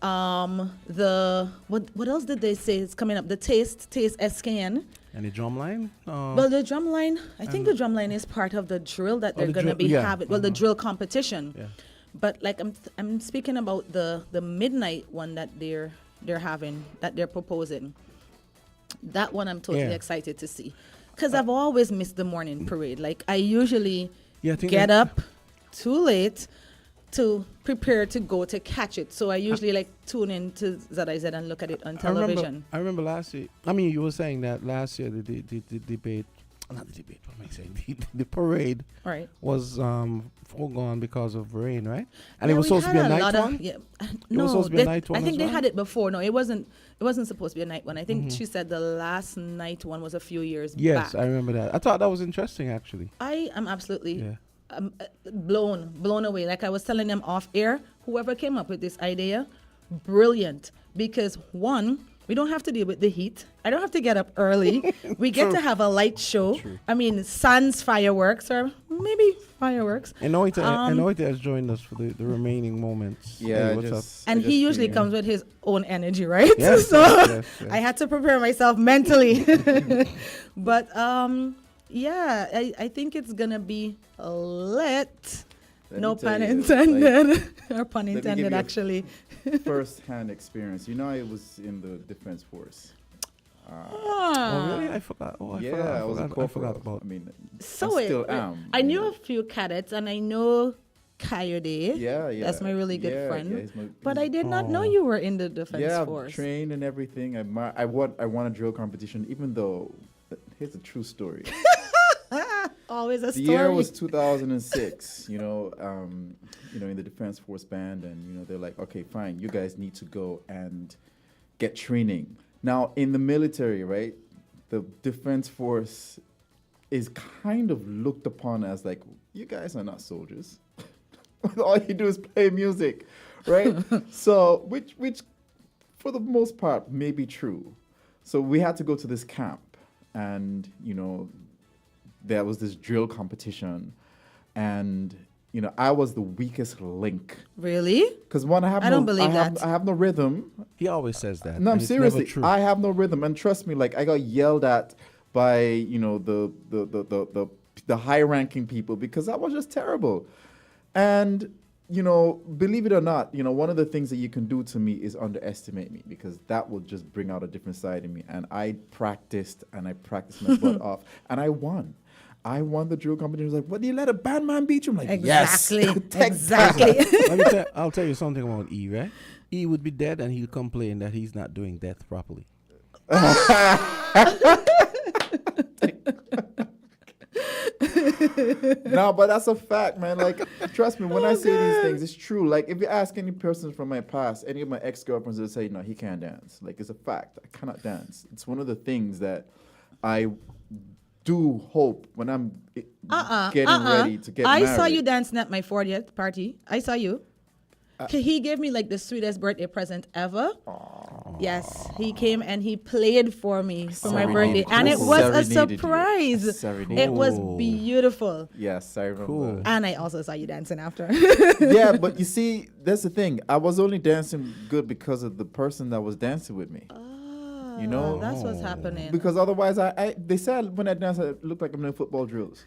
Speaker 2: What else did they say is coming up? The Taste SKN.
Speaker 4: And the drum line?
Speaker 2: Well, the drum line, I think the drum line is part of the drill that they're going to be having. Well, the drill competition.
Speaker 4: Yeah.
Speaker 2: But like I'm speaking about the midnight one that they're having, that they're proposing. That one I'm totally excited to see. Because I've always missed the morning parade. Like, I usually get up too late to prepare to go to catch it. So I usually tune in to ZIZ and look at it on television.
Speaker 4: I remember last year. I mean, you were saying that last year the debate, not the debate. What am I saying? The parade was foregone because of rain, right? And it was supposed to be a night one.
Speaker 2: Yeah,
Speaker 4: it was supposed to be a night one.
Speaker 2: I think they had it before. No, it wasn't. It wasn't supposed to be a night one. I think she said the last night one was a few years back.
Speaker 4: Yes, I remember that. I thought that was interesting, actually.
Speaker 2: I am absolutely blown away. Like I was telling them off air, whoever came up with this idea, brilliant. Because one, we don't have to deal with the heat. I don't have to get up early. We get to have a light show. True. I mean, sans fireworks or maybe fireworks.
Speaker 4: And Noita has joined us for the remaining moments.
Speaker 1: Yeah,
Speaker 4: hey, what's up?
Speaker 2: And he usually comes with his own energy, right?
Speaker 4: Yes,
Speaker 2: so
Speaker 4: yes.
Speaker 2: I had to prepare myself mentally. But yeah, I think it's gonna be lit. No pun intended. Or pun intended, actually.
Speaker 1: First-hand experience. You know, I was in the Defense Force.
Speaker 4: Oh, really? I forgot. Oh, I forgot about.
Speaker 1: I mean,
Speaker 2: so
Speaker 1: I still am.
Speaker 2: I knew a few cadets, and I know Coyote.
Speaker 1: Yeah.
Speaker 2: That's my really good friend.
Speaker 1: Yeah,
Speaker 2: but I did not know you were in the Defense Force.
Speaker 1: Yeah, trained and everything. I won a drill competition, even though. Here's a true story.
Speaker 2: Always a story.
Speaker 1: The year was 2006. You know, in the Defense Force band, and they're like, okay, fine, you guys need to go and get training. Now, in the military, right, the Defense Force is kind of looked upon as like, you guys are not soldiers. All you do is play music, right? So, which for the most part may be true. So we had to go to this camp, and there was this drill competition, and I was the weakest link.
Speaker 2: Really?
Speaker 1: Because I don't believe that. I have no rhythm.
Speaker 4: He always says that.
Speaker 1: No, I'm seriously. I have no rhythm, and trust me, like I got yelled at by the high-ranking people because I was just terrible. And believe it or not, one of the things that you can do to me is underestimate me, because that will just bring out a different side in me. And I practiced my butt off, and I won. I won the drill competition. I was like, what, do you let a bad man beat you? I'm like,
Speaker 2: exactly.
Speaker 1: Yes.
Speaker 2: Exactly.
Speaker 4: I'll tell you something about E, right? E would be dead, and he'll complain that he's not doing death properly.
Speaker 1: No, but that's a fact, man. Like, trust me, when I say these things, it's true. Like, if you ask any person from my past, any of my ex-girlfriends will say, no, he can't dance. Like, it's a fact. I cannot dance. It's one of the things that I do hope when I'm getting ready to get married.
Speaker 2: I saw you dancing at my 40th party. I saw you. He gave me like the sweetest birthday present ever. Yes, he came and he played for me for my birthday, and it was a surprise. It was beautiful.
Speaker 1: Yes, I remember.
Speaker 4: Cool.
Speaker 2: And I also saw you dancing after.
Speaker 1: Yeah, but you see, that's the thing. I was only dancing good because of the person that was dancing with me. You know,
Speaker 2: that's what's happening.
Speaker 1: Because otherwise, they said when I dance, I look like I'm doing football drills.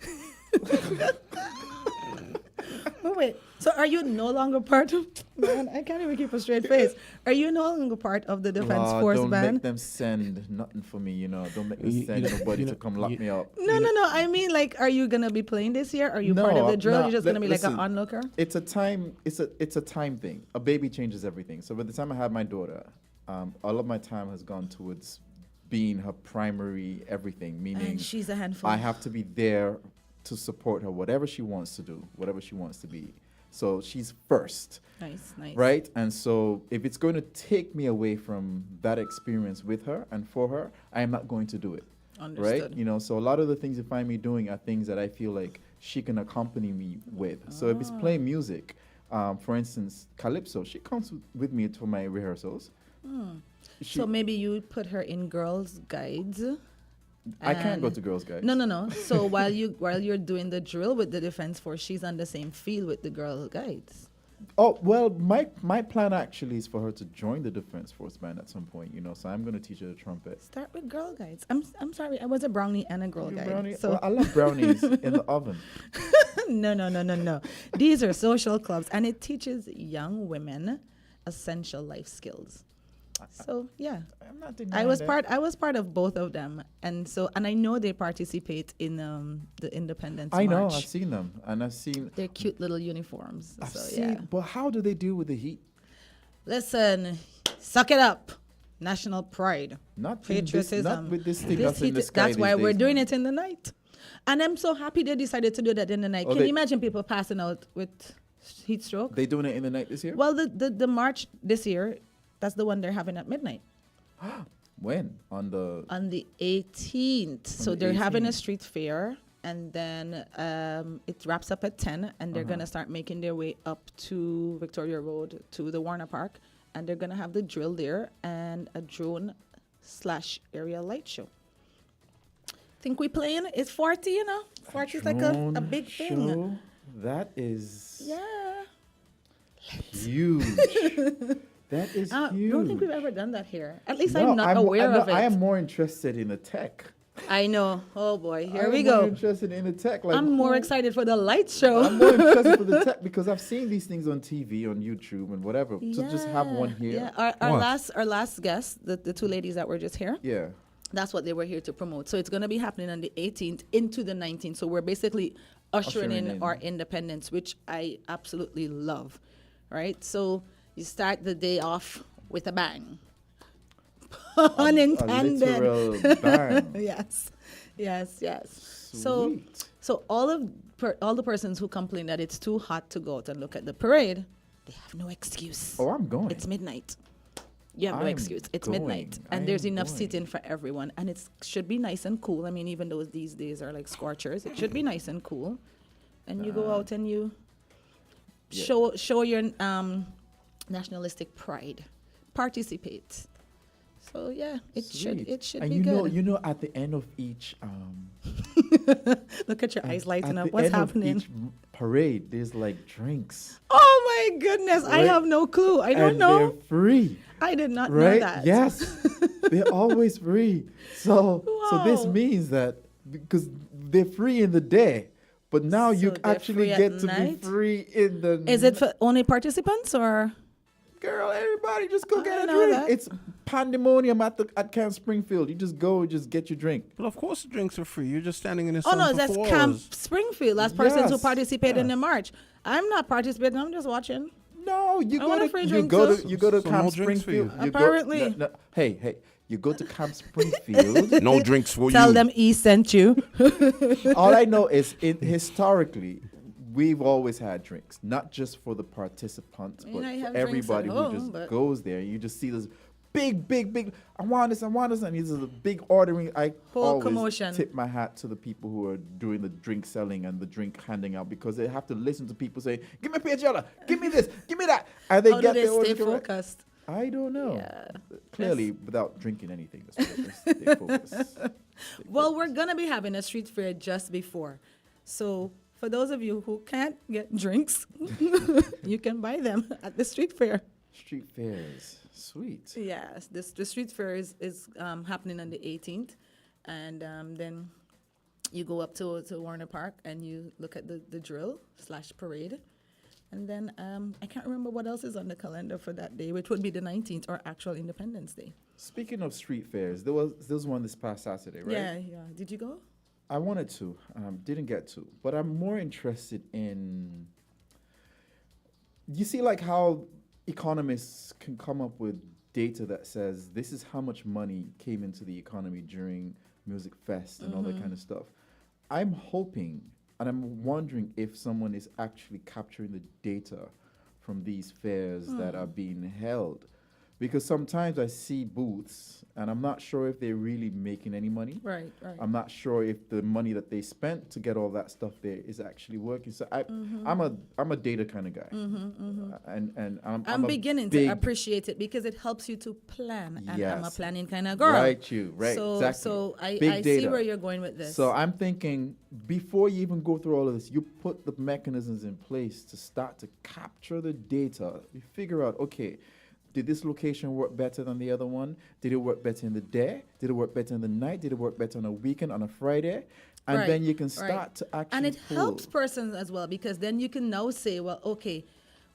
Speaker 2: Oh, wait. So are you no longer part of... Man, I can't even keep a straight face. Are you no longer part of the Defense Force
Speaker 1: don't
Speaker 2: Band?
Speaker 1: make them send nothing for me, you know. Don't make them send nobody to come lock me up.
Speaker 2: No. I mean, like, are you going to be playing this year? Are you part of the drill? You're just going to be like an onlooker?
Speaker 1: It's a time thing. A baby changes everything. So by the time I had my daughter, all of my time has gone towards being her primary everything, meaning
Speaker 2: And she's a handful.
Speaker 1: I have to be there to support her, whatever she wants to do, whatever she wants to be. So she's first.
Speaker 2: Nice.
Speaker 1: Right? And so if it's going to take me away from that experience with her and for her, I am not going to do it.
Speaker 2: Understood.
Speaker 1: Right? You know, so a lot of the things you find me doing are things that I feel like she can accompany me with. So if it's playing music, for instance, Calypso, she comes with me to my rehearsals.
Speaker 2: So maybe you put her in Girls Guides.
Speaker 1: I can't go to Girls Guides.
Speaker 2: No. So while you're doing the drill with the Defense Force, she's on the same field with the Girl Guides.
Speaker 1: Oh, well, my plan actually is for her to join the Defense Force Band at some point, you know, so I'm going to teach her the trumpet.
Speaker 2: Start with Girl Guides. I'm sorry, I was a brownie and a Girl Guide.
Speaker 1: Brownie?
Speaker 2: So
Speaker 1: Well, I love brownies in the oven.
Speaker 2: No. These are social clubs, and it teaches young women essential life skills. So yeah,
Speaker 1: I'm not denying
Speaker 2: I was part of both of them, and I know they participate in the Independence March.
Speaker 1: I know, I've seen them, and I've seen
Speaker 2: their cute little uniforms.
Speaker 1: I've seen, but how do they deal with the heat?
Speaker 2: Listen, suck it up. National pride,
Speaker 1: not
Speaker 2: patriotism.
Speaker 1: Not with this thing that's in the sky.
Speaker 2: That's why we're doing it in the night, and I'm so happy they decided to do that in the night. Can you imagine people passing out with heat stroke?
Speaker 1: They doing it in the night this year?
Speaker 2: Well, the march this year. That's the one they're having at midnight.
Speaker 1: When? On the
Speaker 2: 18th. So they're having a street fair, and then it wraps up at 10, and they're going to start making their way up to Victoria Road to the Warner Park, and they're going to have the drill there and a drone/area light show. Think we playing? It's 40, you know? 40 is like a big thing.
Speaker 1: That is
Speaker 2: huge.
Speaker 1: That is huge.
Speaker 2: I don't think we've ever done that here. At least I'm not aware of it.
Speaker 1: I am more interested in the tech.
Speaker 2: I know. Oh boy, here we
Speaker 1: I'm
Speaker 2: go.
Speaker 1: more interested in the tech. Like,
Speaker 2: I'm more excited for the light show.
Speaker 1: I'm more interested for the tech because I've seen these things on TV, on YouTube, and whatever. So just have one here.
Speaker 2: Yeah, our last guest, the two ladies that were just here.
Speaker 1: Yeah.
Speaker 2: That's what they were here to promote. So it's going to be happening on the 18th into the 19th. So we're basically ushering in our independence, which I absolutely love. Right? So you start the day off with a bang. Unintended.
Speaker 1: A literal bang.
Speaker 2: Yes. So all the persons who complain that it's too hot to go out and look at the parade, they have no excuse.
Speaker 1: Oh, I'm going.
Speaker 2: It's midnight. You have no excuse. It's midnight, and there's enough seating for everyone, and it should be nice and cool. I mean, even though these days are like scorchers, it should be nice and cool. And you go out and you show your nationalistic pride, participate. So yeah, it should
Speaker 1: and
Speaker 2: be
Speaker 1: you
Speaker 2: good.
Speaker 1: You know, at the end of each
Speaker 2: look at your eyes lighting up. What's happening?
Speaker 1: Each parade, there's like drinks.
Speaker 2: Oh my goodness, right? I have no clue. I don't know.
Speaker 1: They're free.
Speaker 2: I did not know that.
Speaker 1: Yes, they're always free. So this means that because they're free in the day, but now you actually get to be free in the.
Speaker 2: Is it for only participants or?
Speaker 1: Girl, everybody just go get a drink. That. It's pandemonium at Camp Springfield. You just go, just get your drink.
Speaker 4: Well, of course the drinks are free. You're just standing in the sun
Speaker 2: that's
Speaker 4: 4
Speaker 2: Camp
Speaker 4: hours.
Speaker 2: Springfield. That's persons who participate in the march. I'm not participating. I'm just watching.
Speaker 1: No, you go to Camp Springfield.
Speaker 2: Apparently.
Speaker 1: Hey. You go to Camp Springfield.
Speaker 4: No drinks for you.
Speaker 2: Tell them E sent you.
Speaker 1: All I know is historically, we've always had drinks, not just for the participants, but for everybody who just goes there. You just see this big. I want this. And these are the big ordering. I
Speaker 2: Whole
Speaker 1: always
Speaker 2: commotion.
Speaker 1: tip my hat to the people who are doing the drink selling and the drink handing out, because they have to listen to people say, give me a Piaggiola, give me this, give me that. And they
Speaker 2: How
Speaker 1: get
Speaker 2: do they
Speaker 1: their
Speaker 2: stay
Speaker 1: orders correct.
Speaker 2: focused?
Speaker 1: I don't know.
Speaker 2: Yeah.
Speaker 1: Clearly, without drinking anything. That's what they stay focused.
Speaker 2: Well, we're going to be having a street fair just before. So for those of you who can't get drinks, you can buy them at the street fair.
Speaker 1: Street fairs. Sweet.
Speaker 2: Yes, the street fair is happening on the 18th. And then you go up to Warner Park and you look at the drill/parade. And then I can't remember what else is on the calendar for that day, which would be the 19th, or actual Independence Day.
Speaker 1: Speaking of street fairs, there was one this past Saturday, right?
Speaker 2: Yeah. Did you go?
Speaker 1: I wanted to, didn't get to, but I'm more interested in. You see, like how economists can come up with data that says this is how much money came into the economy during Music Fest and all that kind of stuff. I'm hoping, and I'm wondering if someone is actually capturing the data from these fairs that are being held. Because sometimes I see booths and I'm not sure if they're really making any money.
Speaker 2: Right.
Speaker 1: I'm not sure if the money that they spent to get all that stuff there is actually working. So I'm a data kind of guy. And I'm a
Speaker 2: beginning to appreciate it because it helps you to plan. And I'm a
Speaker 1: Yes.
Speaker 2: planning kind of girl.
Speaker 1: Right,
Speaker 2: So,
Speaker 1: exactly.
Speaker 2: So I
Speaker 1: Big
Speaker 2: see
Speaker 1: data.
Speaker 2: where you're going with this.
Speaker 1: So I'm thinking before you even go through all of this, you put the mechanisms in place to start to capture the data. You figure out, okay, did this location work better than the other one? Did it work better in the day? Did it work better in the night? Did it work better on a weekend, on a Friday? And then you can start to actually
Speaker 2: And it
Speaker 1: pull.
Speaker 2: helps persons as well, because then you can now say, well, okay,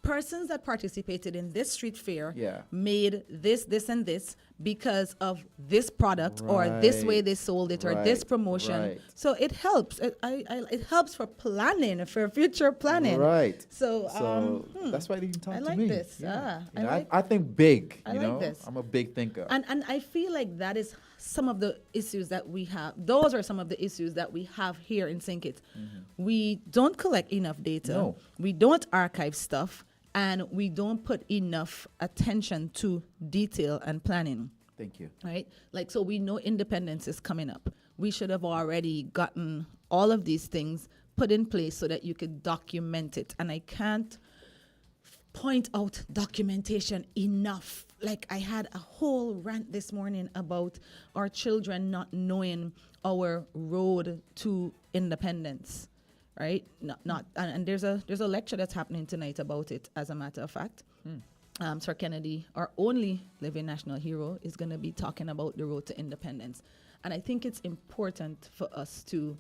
Speaker 2: persons that participated in this street fair made this, and this because of this product or this way they sold it or this promotion. So it helps. It helps for planning, for future planning.
Speaker 1: Right.
Speaker 2: So,
Speaker 1: that's why they can talk
Speaker 2: I
Speaker 1: to
Speaker 2: like
Speaker 1: me.
Speaker 2: this.
Speaker 1: Yeah.
Speaker 2: I
Speaker 1: You know,
Speaker 2: like-
Speaker 1: I think big.
Speaker 2: I
Speaker 1: you
Speaker 2: like
Speaker 1: know?
Speaker 2: this.
Speaker 1: I'm a big thinker.
Speaker 2: And I feel like that is some of the issues that we have. Those are some of the issues that we have here in St. Kitts. We don't collect enough data.
Speaker 1: No.
Speaker 2: We don't archive stuff. And we don't put enough attention to detail and planning.
Speaker 1: Thank you.
Speaker 2: Right? Like, so we know independence is coming up. We should have already gotten all of these things put in place so that you could document it. And I can't point out documentation enough. Like, I had a whole rant this morning about our children not knowing our road to independence. Right? And there's a lecture that's happening tonight about it, as a matter of fact. Sir Kennedy, our only living national hero, is going to be talking about the road to independence. And I think it's important for us to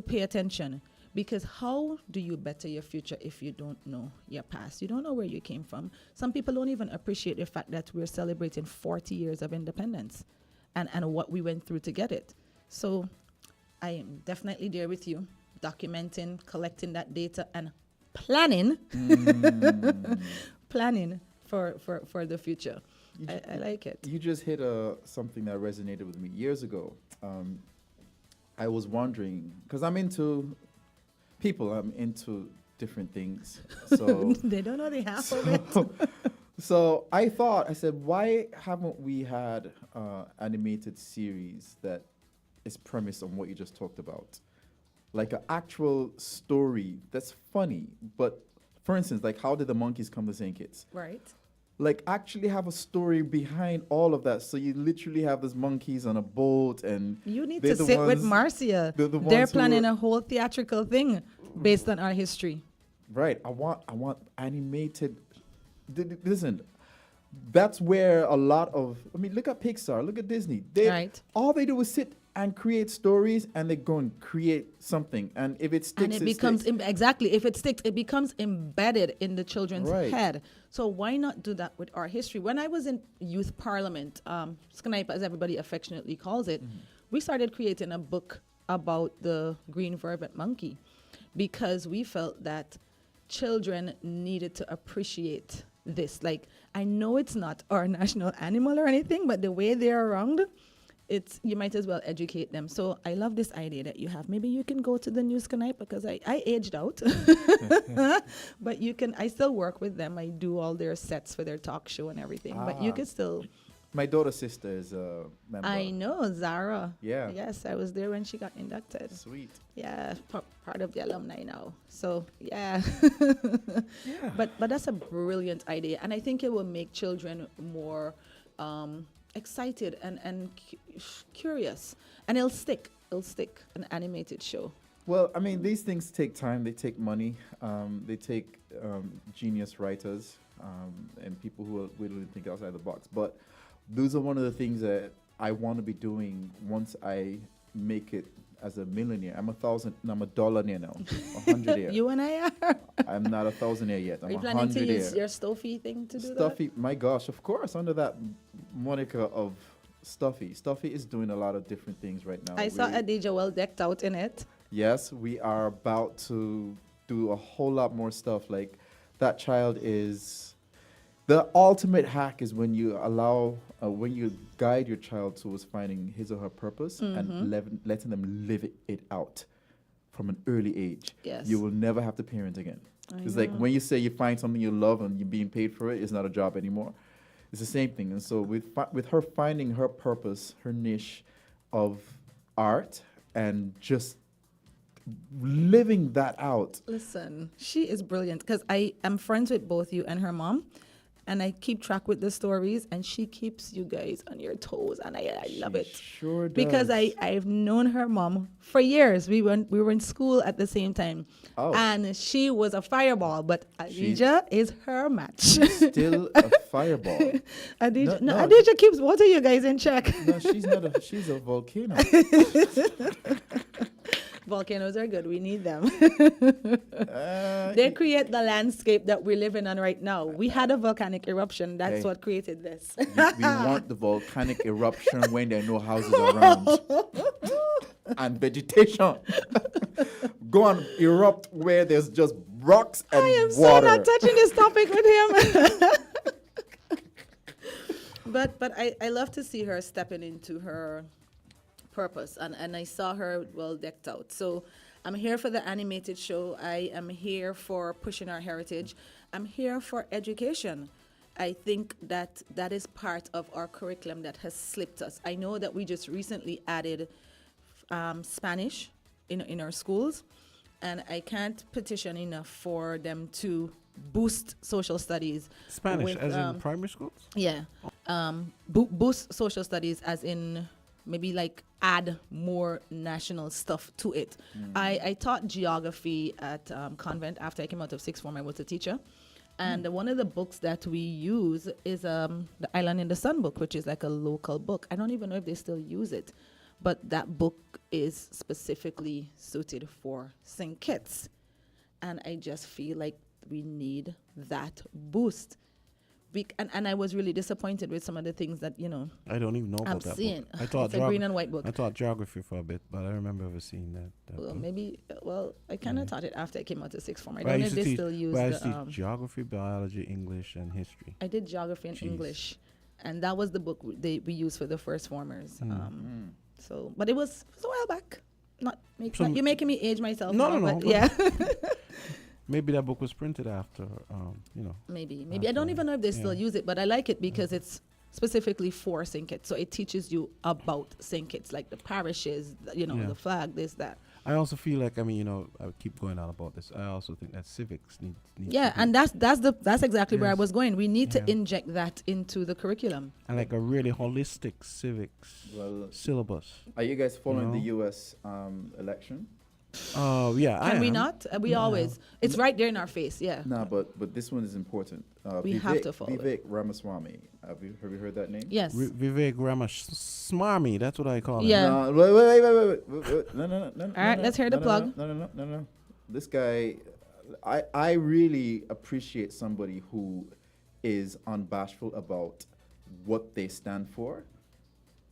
Speaker 2: pay attention, because how do you better your future if you don't know your past? You don't know where you came from. Some people don't even appreciate the fact that we're celebrating 40 years of independence and what we went through to get it. So I am definitely there with you, documenting, collecting that data, and planning, planning for the future. I like it.
Speaker 1: You just hit something that resonated with me years ago. I was wondering, because I'm into people, I'm into different things. So
Speaker 2: they don't know the half of it.
Speaker 1: So I said, why haven't we had animated series that is premised on what you just talked about? Like an actual story that's funny. But for instance, like, how did the monkeys come to St. Kitts?
Speaker 2: Right.
Speaker 1: Like, actually have a story behind all of that. So you literally have these monkeys on a boat, and
Speaker 2: you need to sit with Marcia. They're planning a whole theatrical thing based on our history.
Speaker 1: Right. I want animated. Listen, that's where a lot of, look at Pixar, look at Disney. All they do is sit and create stories, and they go and create something. And if it sticks,
Speaker 2: and it becomes exactly. If it sticks, it becomes embedded in the children's head. So why not do that with our history? When I was in youth parliament, SCNIPE, as everybody affectionately calls it, we started creating a book about the green vervet monkey, because we felt that children needed to appreciate this. Like, I know it's not our national animal or anything, but the way they're around, it's you might as well educate them. So I love this idea that you have. Maybe you can go to the news tonight because I aged out, but you can. I still work with them. I do all their sets for their talk show and everything. But you could still.
Speaker 1: My daughter's sister is a member.
Speaker 2: I know Zara.
Speaker 1: Yeah.
Speaker 2: Yes, I was there when she got inducted.
Speaker 1: Sweet.
Speaker 2: Yeah, part of the alumni now. So yeah. But that's a brilliant idea, and I think it will make children more excited and curious, and it'll stick. It'll stick. An animated show.
Speaker 1: Well, I mean, these things take time. They take money. They take genius writers and people who are willing to think outside the box. But those are one of the things that I want to be doing once I make it as a millionaire. I'm a dollar-naire now. 100-aire.
Speaker 2: You and I are.
Speaker 1: I'm not 1,000-aire yet. I'm
Speaker 2: Are you planning to
Speaker 1: 100-aire.
Speaker 2: use your Stuffy thing to do
Speaker 1: Stuffy, my gosh, of course, under that moniker of Stuffy. Stuffy is doing a lot of different things right now.
Speaker 2: that? I saw Adija well decked out in it.
Speaker 1: Yes, we are about to do a whole lot more stuff. Like, that child is... The ultimate hack is when you allow, when you guide your child towards finding his or her purpose and letting them live it out from an early age.
Speaker 2: Yes.
Speaker 1: You will never have to parent again.
Speaker 2: I
Speaker 1: It's like
Speaker 2: know.
Speaker 1: when you say you find something you love and you're being paid for it, it's not a job anymore. It's the same thing. And so with her finding her purpose, her niche of art and just living that out.
Speaker 2: Listen, she is brilliant because I am friends with both you and her mom, and I keep track with the stories, and she keeps you guys on your toes, and I love it.
Speaker 1: Sure does.
Speaker 2: Because I've known her mom for years. We were in school at the same time, and she was a fireball, but Adija is her match.
Speaker 1: Still a fireball.
Speaker 2: Adija, Adija keeps both of you guys in check.
Speaker 1: No, she's not. She's a volcano.
Speaker 2: Volcanoes are good. We need them. They create the landscape that we're living on right now. We had a volcanic eruption. That's what created this.
Speaker 1: We want the volcanic eruption when there are no houses around and vegetation. Go and erupt where there's just rocks and
Speaker 2: I am
Speaker 1: water.
Speaker 2: so not touching this topic with him. But I love to see her stepping into her purpose, and I saw her well decked out. So I'm here for the animated show. I am here for pushing our heritage. I'm here for education. I think that is part of our curriculum that has slipped us. I know that we just recently added Spanish in our schools, and I can't petition enough for them to boost social studies.
Speaker 4: Spanish as in primary schools?
Speaker 2: Yeah. Boost social studies as in maybe like add more national stuff to it. I taught geography at convent. After I came out of sixth form, I was a teacher. And one of the books that we use is the Island in the Sun book, which is like a local book. I don't even know if they still use it. But that book is specifically suited for St. Kitts. And I just feel like we need that boost. And I was really disappointed with some of the things that,
Speaker 4: I don't even know about
Speaker 2: I'm
Speaker 4: that
Speaker 2: seeing.
Speaker 4: book. I thought
Speaker 2: It's a green and white book.
Speaker 4: I taught geography for a bit, but I remember ever seeing that
Speaker 2: Well,
Speaker 4: book.
Speaker 2: maybe, I kind of taught it after I came out of sixth form. I
Speaker 4: But
Speaker 2: don't know
Speaker 4: used
Speaker 2: if
Speaker 4: to
Speaker 2: they
Speaker 4: teach-
Speaker 2: still use
Speaker 4: but I used
Speaker 2: the...
Speaker 4: to teach geography, biology, English, and history.
Speaker 2: I did geography and English. And that was the book we used for the first formers. So, but it was a while back. You're making me age myself.
Speaker 4: No.
Speaker 2: But yeah.
Speaker 4: Maybe that book was printed after,
Speaker 2: Maybe. I don't even know if they still use it, but I like it because it's specifically for St. Kitts. So it teaches you about St. Kitts, like the parishes, the flag, this, that.
Speaker 4: I also feel like, I keep going on about this. I also think that civics needs
Speaker 2: Yeah, and that's exactly where I was going. We need to inject that into the curriculum.
Speaker 4: And like a really holistic civics syllabus.
Speaker 1: Are you guys following the U.S. election?
Speaker 4: Oh, yeah.
Speaker 2: Can we not? We always. It's right there in our face, yeah.
Speaker 1: No, but this one is important.
Speaker 2: We have to follow
Speaker 1: Vivek Ramaswamy. Have you heard that name?
Speaker 2: Yes.
Speaker 4: Vivek Ramaswamy, that's what I call him.
Speaker 2: Yeah.
Speaker 1: No, wait. No.
Speaker 2: All right, let's hear the plug.
Speaker 1: No. This guy, I really appreciate somebody who is unbashful about what they stand for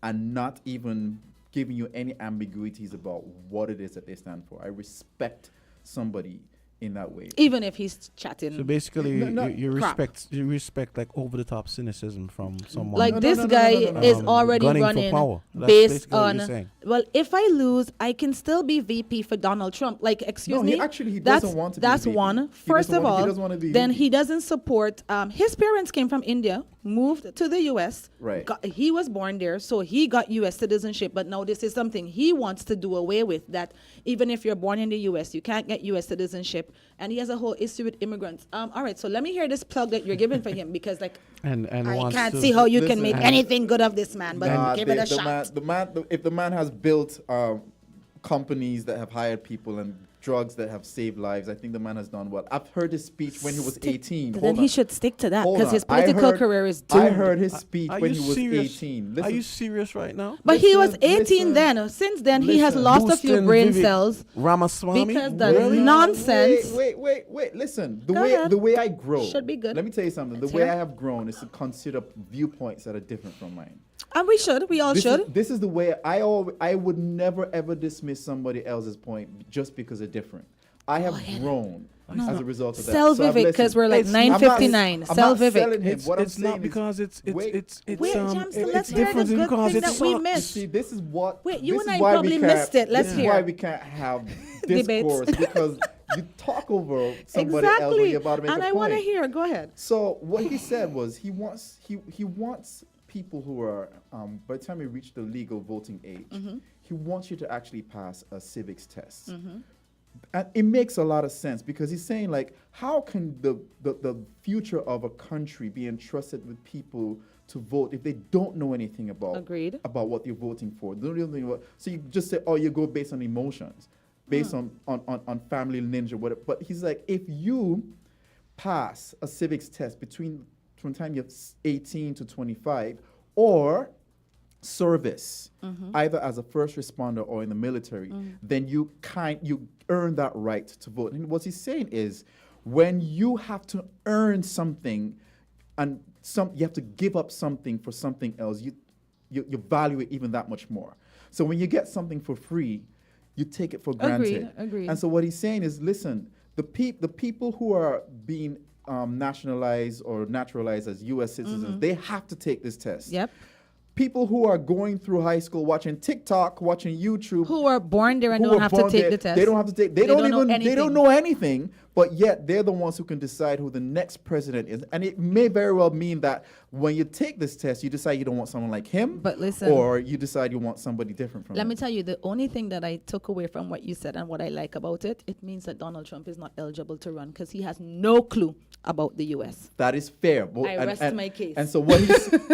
Speaker 1: and not even giving you any ambiguities about what it is that they stand for. I respect somebody in that way.
Speaker 2: Even if he's chatting.
Speaker 4: So basically,
Speaker 1: No,
Speaker 4: you
Speaker 2: crap.
Speaker 4: respect like over the top cynicism from someone.
Speaker 2: Like this guy is already
Speaker 4: gunning for
Speaker 2: running
Speaker 4: power. That's
Speaker 2: based
Speaker 4: basically what you're
Speaker 2: on,
Speaker 4: saying.
Speaker 2: well, if I lose, I can still be VP for Donald Trump. Like, excuse
Speaker 1: No,
Speaker 2: me.
Speaker 1: he
Speaker 2: that's,
Speaker 1: doesn't want to be
Speaker 2: That's
Speaker 1: VP.
Speaker 2: one.
Speaker 1: He
Speaker 2: First
Speaker 1: doesn't
Speaker 2: of
Speaker 1: want- he
Speaker 2: all,
Speaker 1: doesn't want to be
Speaker 2: then
Speaker 1: VP.
Speaker 2: he doesn't support. His parents came from India, moved to the U.S.
Speaker 1: Right.
Speaker 2: He was born there, so he got U.S. citizenship. But now this is something he wants to do away with. That even if you're born in the U.S., you can't get U.S. citizenship. And he has a whole issue with immigrants. All right, so let me hear this plug that you're giving for him, because like
Speaker 4: And
Speaker 2: I
Speaker 4: wants
Speaker 2: can't
Speaker 4: to-
Speaker 2: see how you
Speaker 1: Listen,
Speaker 2: can make
Speaker 1: and-
Speaker 2: anything good of this man. But give it a shot.
Speaker 1: If the man has built companies that have hired people and drugs that have saved lives, I think the man has done well. I've heard his speech when he was 18.
Speaker 2: Then
Speaker 1: Hold
Speaker 2: he
Speaker 1: on.
Speaker 2: should stick to that,
Speaker 1: Hold
Speaker 2: because
Speaker 1: on.
Speaker 2: his political career is doomed.
Speaker 1: I heard his speech
Speaker 4: Are
Speaker 1: when
Speaker 4: you
Speaker 1: he was
Speaker 4: serious?
Speaker 1: 18.
Speaker 4: Are you serious right now?
Speaker 2: But he was
Speaker 1: Listen,
Speaker 2: 18 then. Since then, he has lost a few
Speaker 4: Boosting
Speaker 2: brain
Speaker 4: Vivek
Speaker 2: cells
Speaker 4: Ramaswamy?
Speaker 2: because the nonsense.
Speaker 1: Wait. Listen,
Speaker 2: Go ahead.
Speaker 1: the way I grow
Speaker 2: Should be good.
Speaker 1: Let me tell you something.
Speaker 2: Let's
Speaker 1: The way
Speaker 2: hear.
Speaker 1: I have grown is to consider viewpoints that are different from mine.
Speaker 2: And we should. We all should.
Speaker 1: This is the way I would never ever dismiss somebody else's point just because they're different. I have grown as a result of that.
Speaker 2: Sell
Speaker 1: So I've
Speaker 2: Vivek, 'cause
Speaker 1: listened.
Speaker 2: we're like
Speaker 1: It's-
Speaker 2: 9:59.
Speaker 1: I'm
Speaker 2: Sell
Speaker 1: not
Speaker 2: Vivek.
Speaker 1: selling him. What I'm
Speaker 4: It's
Speaker 1: saying
Speaker 4: not
Speaker 1: is-
Speaker 4: because it's
Speaker 2: Wait, James, let's
Speaker 4: it's
Speaker 2: hear the
Speaker 4: different
Speaker 2: good
Speaker 4: because
Speaker 2: thing
Speaker 4: it
Speaker 2: that we
Speaker 4: sucks.
Speaker 2: missed.
Speaker 1: See, this is what.
Speaker 2: Wait, you
Speaker 1: this
Speaker 2: and
Speaker 1: is
Speaker 2: I
Speaker 1: why we
Speaker 2: probably
Speaker 1: can't-
Speaker 2: missed it. Let's
Speaker 1: this
Speaker 2: hear.
Speaker 1: is why we can't have
Speaker 2: Debates.
Speaker 1: discourse, because you talk over somebody else when
Speaker 2: Exactly.
Speaker 1: you're about to make
Speaker 2: And
Speaker 1: a
Speaker 2: I want to
Speaker 1: point.
Speaker 2: hear. Go ahead.
Speaker 1: So what he said was he wants people who are by the time you reach the legal voting age,
Speaker 2: Mhm.
Speaker 1: he wants you to actually pass a civics test.
Speaker 2: Mhm.
Speaker 1: And it makes a lot of sense, because he's saying, like, how can the future of a country be entrusted with people to vote if they don't know anything about what they're voting for? They don't know anything about, so you just say, oh, you go based on emotions, based on family lineage or whatever. But he's like, if you pass a civics test from the time you're 18 to 25, or service, either as a first responder or in the military, then you earn that right to vote. And what he's saying is, when you have to earn something, and you have to give up something for something else, you value it even that much more. So when you get something for free, you take it for granted.
Speaker 2: Agreed.
Speaker 1: And so what he's saying is, listen, the people who are being nationalized or naturalized as U.S. citizens, they have to take this test.
Speaker 2: Yep.
Speaker 1: People who are going through high school, watching TikTok, watching YouTube,
Speaker 2: Who are born there and
Speaker 1: who
Speaker 2: don't
Speaker 1: are
Speaker 2: have to
Speaker 1: born
Speaker 2: take
Speaker 1: there,
Speaker 2: the test.
Speaker 1: They don't have to take. They
Speaker 2: They
Speaker 1: don't
Speaker 2: don't know
Speaker 1: even. They
Speaker 2: anything.
Speaker 1: don't know anything. But yet they're the ones who can decide who the next president is. And it may very well mean that when you take this test, you decide you don't want someone like him.
Speaker 2: But listen,
Speaker 1: or you decide you want somebody different from
Speaker 2: Let
Speaker 1: him.
Speaker 2: me tell you, the only thing that I took away from what you said and what I like about it, it means that Donald Trump is not eligible to run because he has no clue about the U.S.
Speaker 1: That is fair. But,
Speaker 2: I rest my case.
Speaker 1: And so what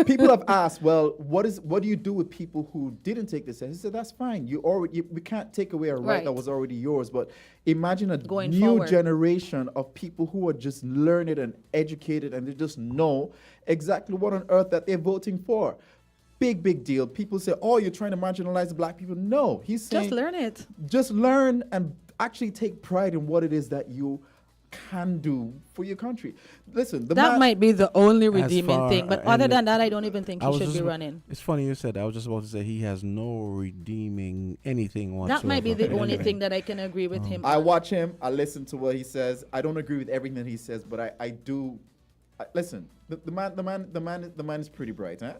Speaker 1: people have asked, well, what do you do with people who didn't take this test? He said, that's fine. We can't take away a right that was already yours. But imagine a
Speaker 2: Going
Speaker 1: new
Speaker 2: forward.
Speaker 1: generation of people who are just learned and educated, and they just know exactly what on earth that they're voting for. Big deal. People say, oh, you're trying to marginalize the black people. No, he's saying
Speaker 2: Just learn it.
Speaker 1: just learn and actually take pride in what it is that you can do for your country. Listen,
Speaker 2: That might be the only redeeming
Speaker 4: far,
Speaker 2: thing. But other than that, I don't even think he should be running.
Speaker 4: It's funny you said that. I was just about to say he has no redeeming anything whatsoever.
Speaker 2: That might be the only thing that I can agree with him.
Speaker 1: I watch him. I listen to what he says. I don't agree with everything that he says, but I do. Listen, the man is pretty bright, huh?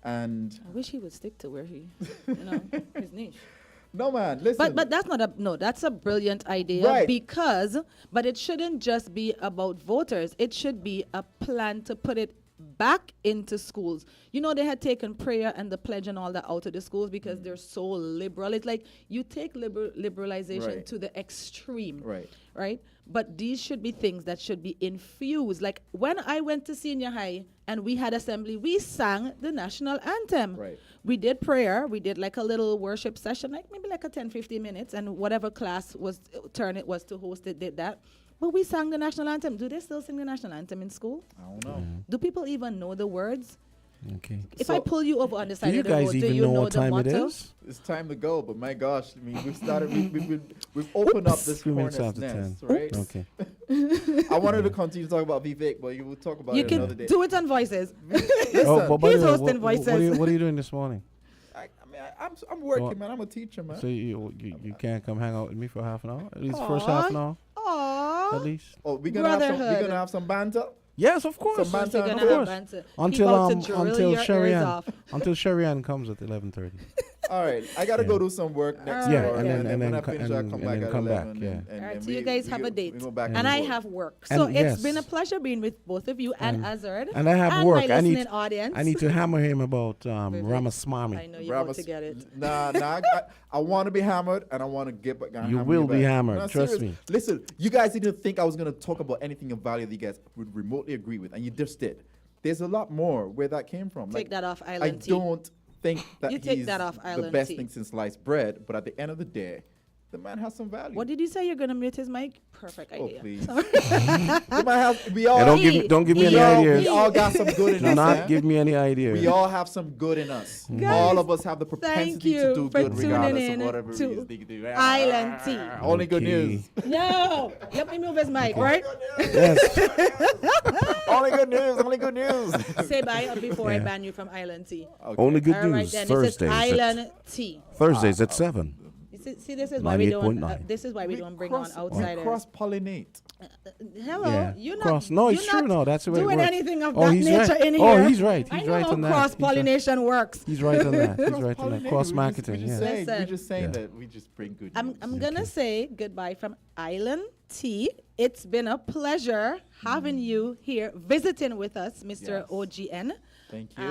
Speaker 1: And
Speaker 2: I wish he would stick to where his niche.
Speaker 1: No, man, listen.
Speaker 2: But that's a brilliant idea.
Speaker 1: Right.
Speaker 2: But it shouldn't just be about voters. It should be a plan to put it back into schools. You know, they had taken prayer and the pledge and all that out of the schools because they're so liberal. It's like you take liberalization
Speaker 1: Right.
Speaker 2: to the extreme.
Speaker 1: Right.
Speaker 2: But these should be things that should be infused. Like when I went to senior high and we had assembly, we sang the national anthem.
Speaker 1: Right.
Speaker 2: We did prayer. We did like a little worship session, like maybe like a 10, 15 minutes. And whatever class turn it was to host it, did that. But we sang the national anthem. Do they still sing the national anthem in school?
Speaker 1: I don't know.
Speaker 2: Do people even know the words?
Speaker 4: Okay.
Speaker 2: If I pull you over on the side
Speaker 4: you
Speaker 2: of the
Speaker 4: guys
Speaker 2: road, do
Speaker 4: even
Speaker 2: you
Speaker 4: know
Speaker 2: know
Speaker 4: what
Speaker 2: the
Speaker 4: time it
Speaker 2: motto?
Speaker 4: is?
Speaker 1: It's time to go, but my gosh, I mean, we've started, we've opened up this
Speaker 4: 3 minutes
Speaker 1: hornet's
Speaker 4: after
Speaker 1: nest,
Speaker 4: 10.
Speaker 1: right?
Speaker 4: Okay.
Speaker 1: I wanted to continue to talk about Vivek, but you will talk about
Speaker 2: You
Speaker 1: it another
Speaker 2: can
Speaker 1: day.
Speaker 2: do it on voices.
Speaker 4: Oh, but by
Speaker 2: He's
Speaker 4: the way,
Speaker 2: hosting voices.
Speaker 4: what are you doing this morning?
Speaker 1: I'm working, man. I'm a teacher, man.
Speaker 4: So you can't come hang out with me for half an hour? At least first half an hour?
Speaker 2: Aww.
Speaker 4: at least.
Speaker 1: Oh, we're
Speaker 2: Brotherhood.
Speaker 1: gonna have some banter.
Speaker 4: Yes, of course.
Speaker 1: Some banter.
Speaker 2: We're
Speaker 1: Of
Speaker 2: gonna have
Speaker 1: course.
Speaker 2: banter.
Speaker 4: Until
Speaker 2: He about to drill
Speaker 4: until
Speaker 2: your ears
Speaker 4: Sherrianne
Speaker 2: off.
Speaker 4: until Sherrianne comes at 11:30.
Speaker 1: All right, I gotta go do some work next
Speaker 4: Yeah,
Speaker 1: door,
Speaker 4: and then
Speaker 1: when I
Speaker 4: co-
Speaker 1: finish, I'll
Speaker 4: and-
Speaker 1: come
Speaker 4: and
Speaker 1: back
Speaker 4: then
Speaker 1: at
Speaker 4: come back,
Speaker 1: 11.
Speaker 4: yeah.
Speaker 2: All right,
Speaker 1: and
Speaker 2: so you guys have a date,
Speaker 1: we go back
Speaker 2: and I
Speaker 1: forth.
Speaker 2: have work.
Speaker 4: And
Speaker 2: So it's
Speaker 4: yes.
Speaker 2: been a pleasure being with both of you and Azard.
Speaker 4: And I have
Speaker 2: and
Speaker 4: work.
Speaker 2: My
Speaker 4: I
Speaker 2: listening
Speaker 4: need
Speaker 2: audience.
Speaker 4: I need to hammer him about Ramaswamy.
Speaker 2: I know you're about to get it.
Speaker 1: Nah, I want to be hammered, and I want to get back.
Speaker 4: You will be hammered,
Speaker 1: No,
Speaker 4: trust
Speaker 1: serious.
Speaker 4: me.
Speaker 1: Listen, you guys didn't think I was gonna talk about anything of value that you guys would remotely agree with, and you just did. There's a lot more where that came from.
Speaker 2: Take that off
Speaker 1: I
Speaker 2: Island Tea.
Speaker 1: don't think that
Speaker 2: You take
Speaker 1: he's
Speaker 2: that off
Speaker 1: the
Speaker 2: Island
Speaker 1: best
Speaker 2: Tea.
Speaker 1: thing since sliced bread, but at the end of the day, the man has some value.
Speaker 2: What did you say? You're gonna mute his mic? Perfect
Speaker 1: Oh,
Speaker 2: idea.
Speaker 1: please.
Speaker 2: Sorry.
Speaker 1: We all
Speaker 4: Yeah, don't give me any ideas.
Speaker 1: We all got some good in
Speaker 4: Do
Speaker 1: us.
Speaker 4: not
Speaker 1: man.
Speaker 4: give me any ideas.
Speaker 1: We all have some good in us.
Speaker 2: Guys,
Speaker 1: All of us have the
Speaker 2: Thank
Speaker 1: propensity to
Speaker 2: you
Speaker 1: do
Speaker 2: for
Speaker 1: good
Speaker 2: tuning
Speaker 1: regardless of
Speaker 2: in
Speaker 1: whatever it
Speaker 2: to
Speaker 1: is they do.
Speaker 2: Island Tea.
Speaker 1: Only good
Speaker 4: Okay.
Speaker 1: news.
Speaker 2: No, let me move his mic, right?
Speaker 4: Yes.
Speaker 1: Only good news. Only good news.
Speaker 2: Say bye before I
Speaker 4: Yeah.
Speaker 2: ban you from Island Tea.
Speaker 4: Only good
Speaker 2: All right,
Speaker 4: news.
Speaker 2: then.
Speaker 4: Thursdays.
Speaker 2: It says
Speaker 4: at-
Speaker 2: Island Tea.
Speaker 4: Thursdays at 7.
Speaker 2: You see, this is why we don't.
Speaker 4: 98.9.
Speaker 2: This is why we don't bring on
Speaker 1: We
Speaker 2: outsiders.
Speaker 1: cross-pollinate.
Speaker 2: Hello,
Speaker 4: Yeah.
Speaker 2: you're not.
Speaker 4: Cross. No, it's
Speaker 2: you're
Speaker 4: true.
Speaker 2: not
Speaker 4: No, that's the way it
Speaker 2: doing
Speaker 4: works.
Speaker 2: anything of
Speaker 4: Oh,
Speaker 2: that
Speaker 4: he's
Speaker 2: nature
Speaker 4: right.
Speaker 2: in
Speaker 4: Oh,
Speaker 2: here.
Speaker 4: he's right.
Speaker 2: I
Speaker 4: He's
Speaker 2: know
Speaker 4: right
Speaker 2: how
Speaker 4: on that. He's
Speaker 2: cross pollination works.
Speaker 4: He's right on that. He's right on that.
Speaker 1: Cross-pollinate.
Speaker 4: Cross
Speaker 1: We're
Speaker 4: marketing.
Speaker 1: just
Speaker 4: Yeah.
Speaker 1: saying, we're
Speaker 2: Listen.
Speaker 1: just saying
Speaker 4: Yeah.
Speaker 1: that we just bring good news.
Speaker 2: I'm gonna say goodbye from Island Tea. It's been a pleasure having you here visiting with us, Mr.
Speaker 1: Yes.
Speaker 2: OGN.
Speaker 1: Thank you.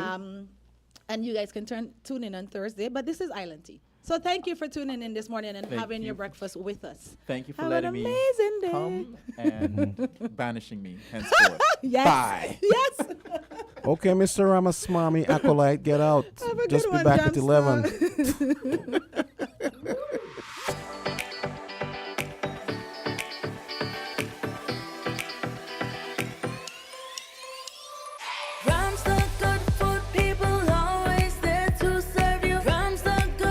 Speaker 2: And you guys can tune in on Thursday, but this is Island Tea. So thank you for tuning in this morning and
Speaker 1: Thank
Speaker 2: having
Speaker 1: you.
Speaker 2: your breakfast with us.
Speaker 1: Thank you for
Speaker 2: Have
Speaker 1: letting
Speaker 2: an
Speaker 1: me
Speaker 2: amazing day.
Speaker 1: come and banishing me henceforth.
Speaker 2: Yes.
Speaker 1: Bye.
Speaker 2: Yes.
Speaker 4: Okay, Mr. Ramaswamy, Acolyte, get out.
Speaker 2: Have a
Speaker 4: Just
Speaker 2: good
Speaker 4: be
Speaker 2: one,
Speaker 4: back at
Speaker 2: Gumbs.
Speaker 4: 11.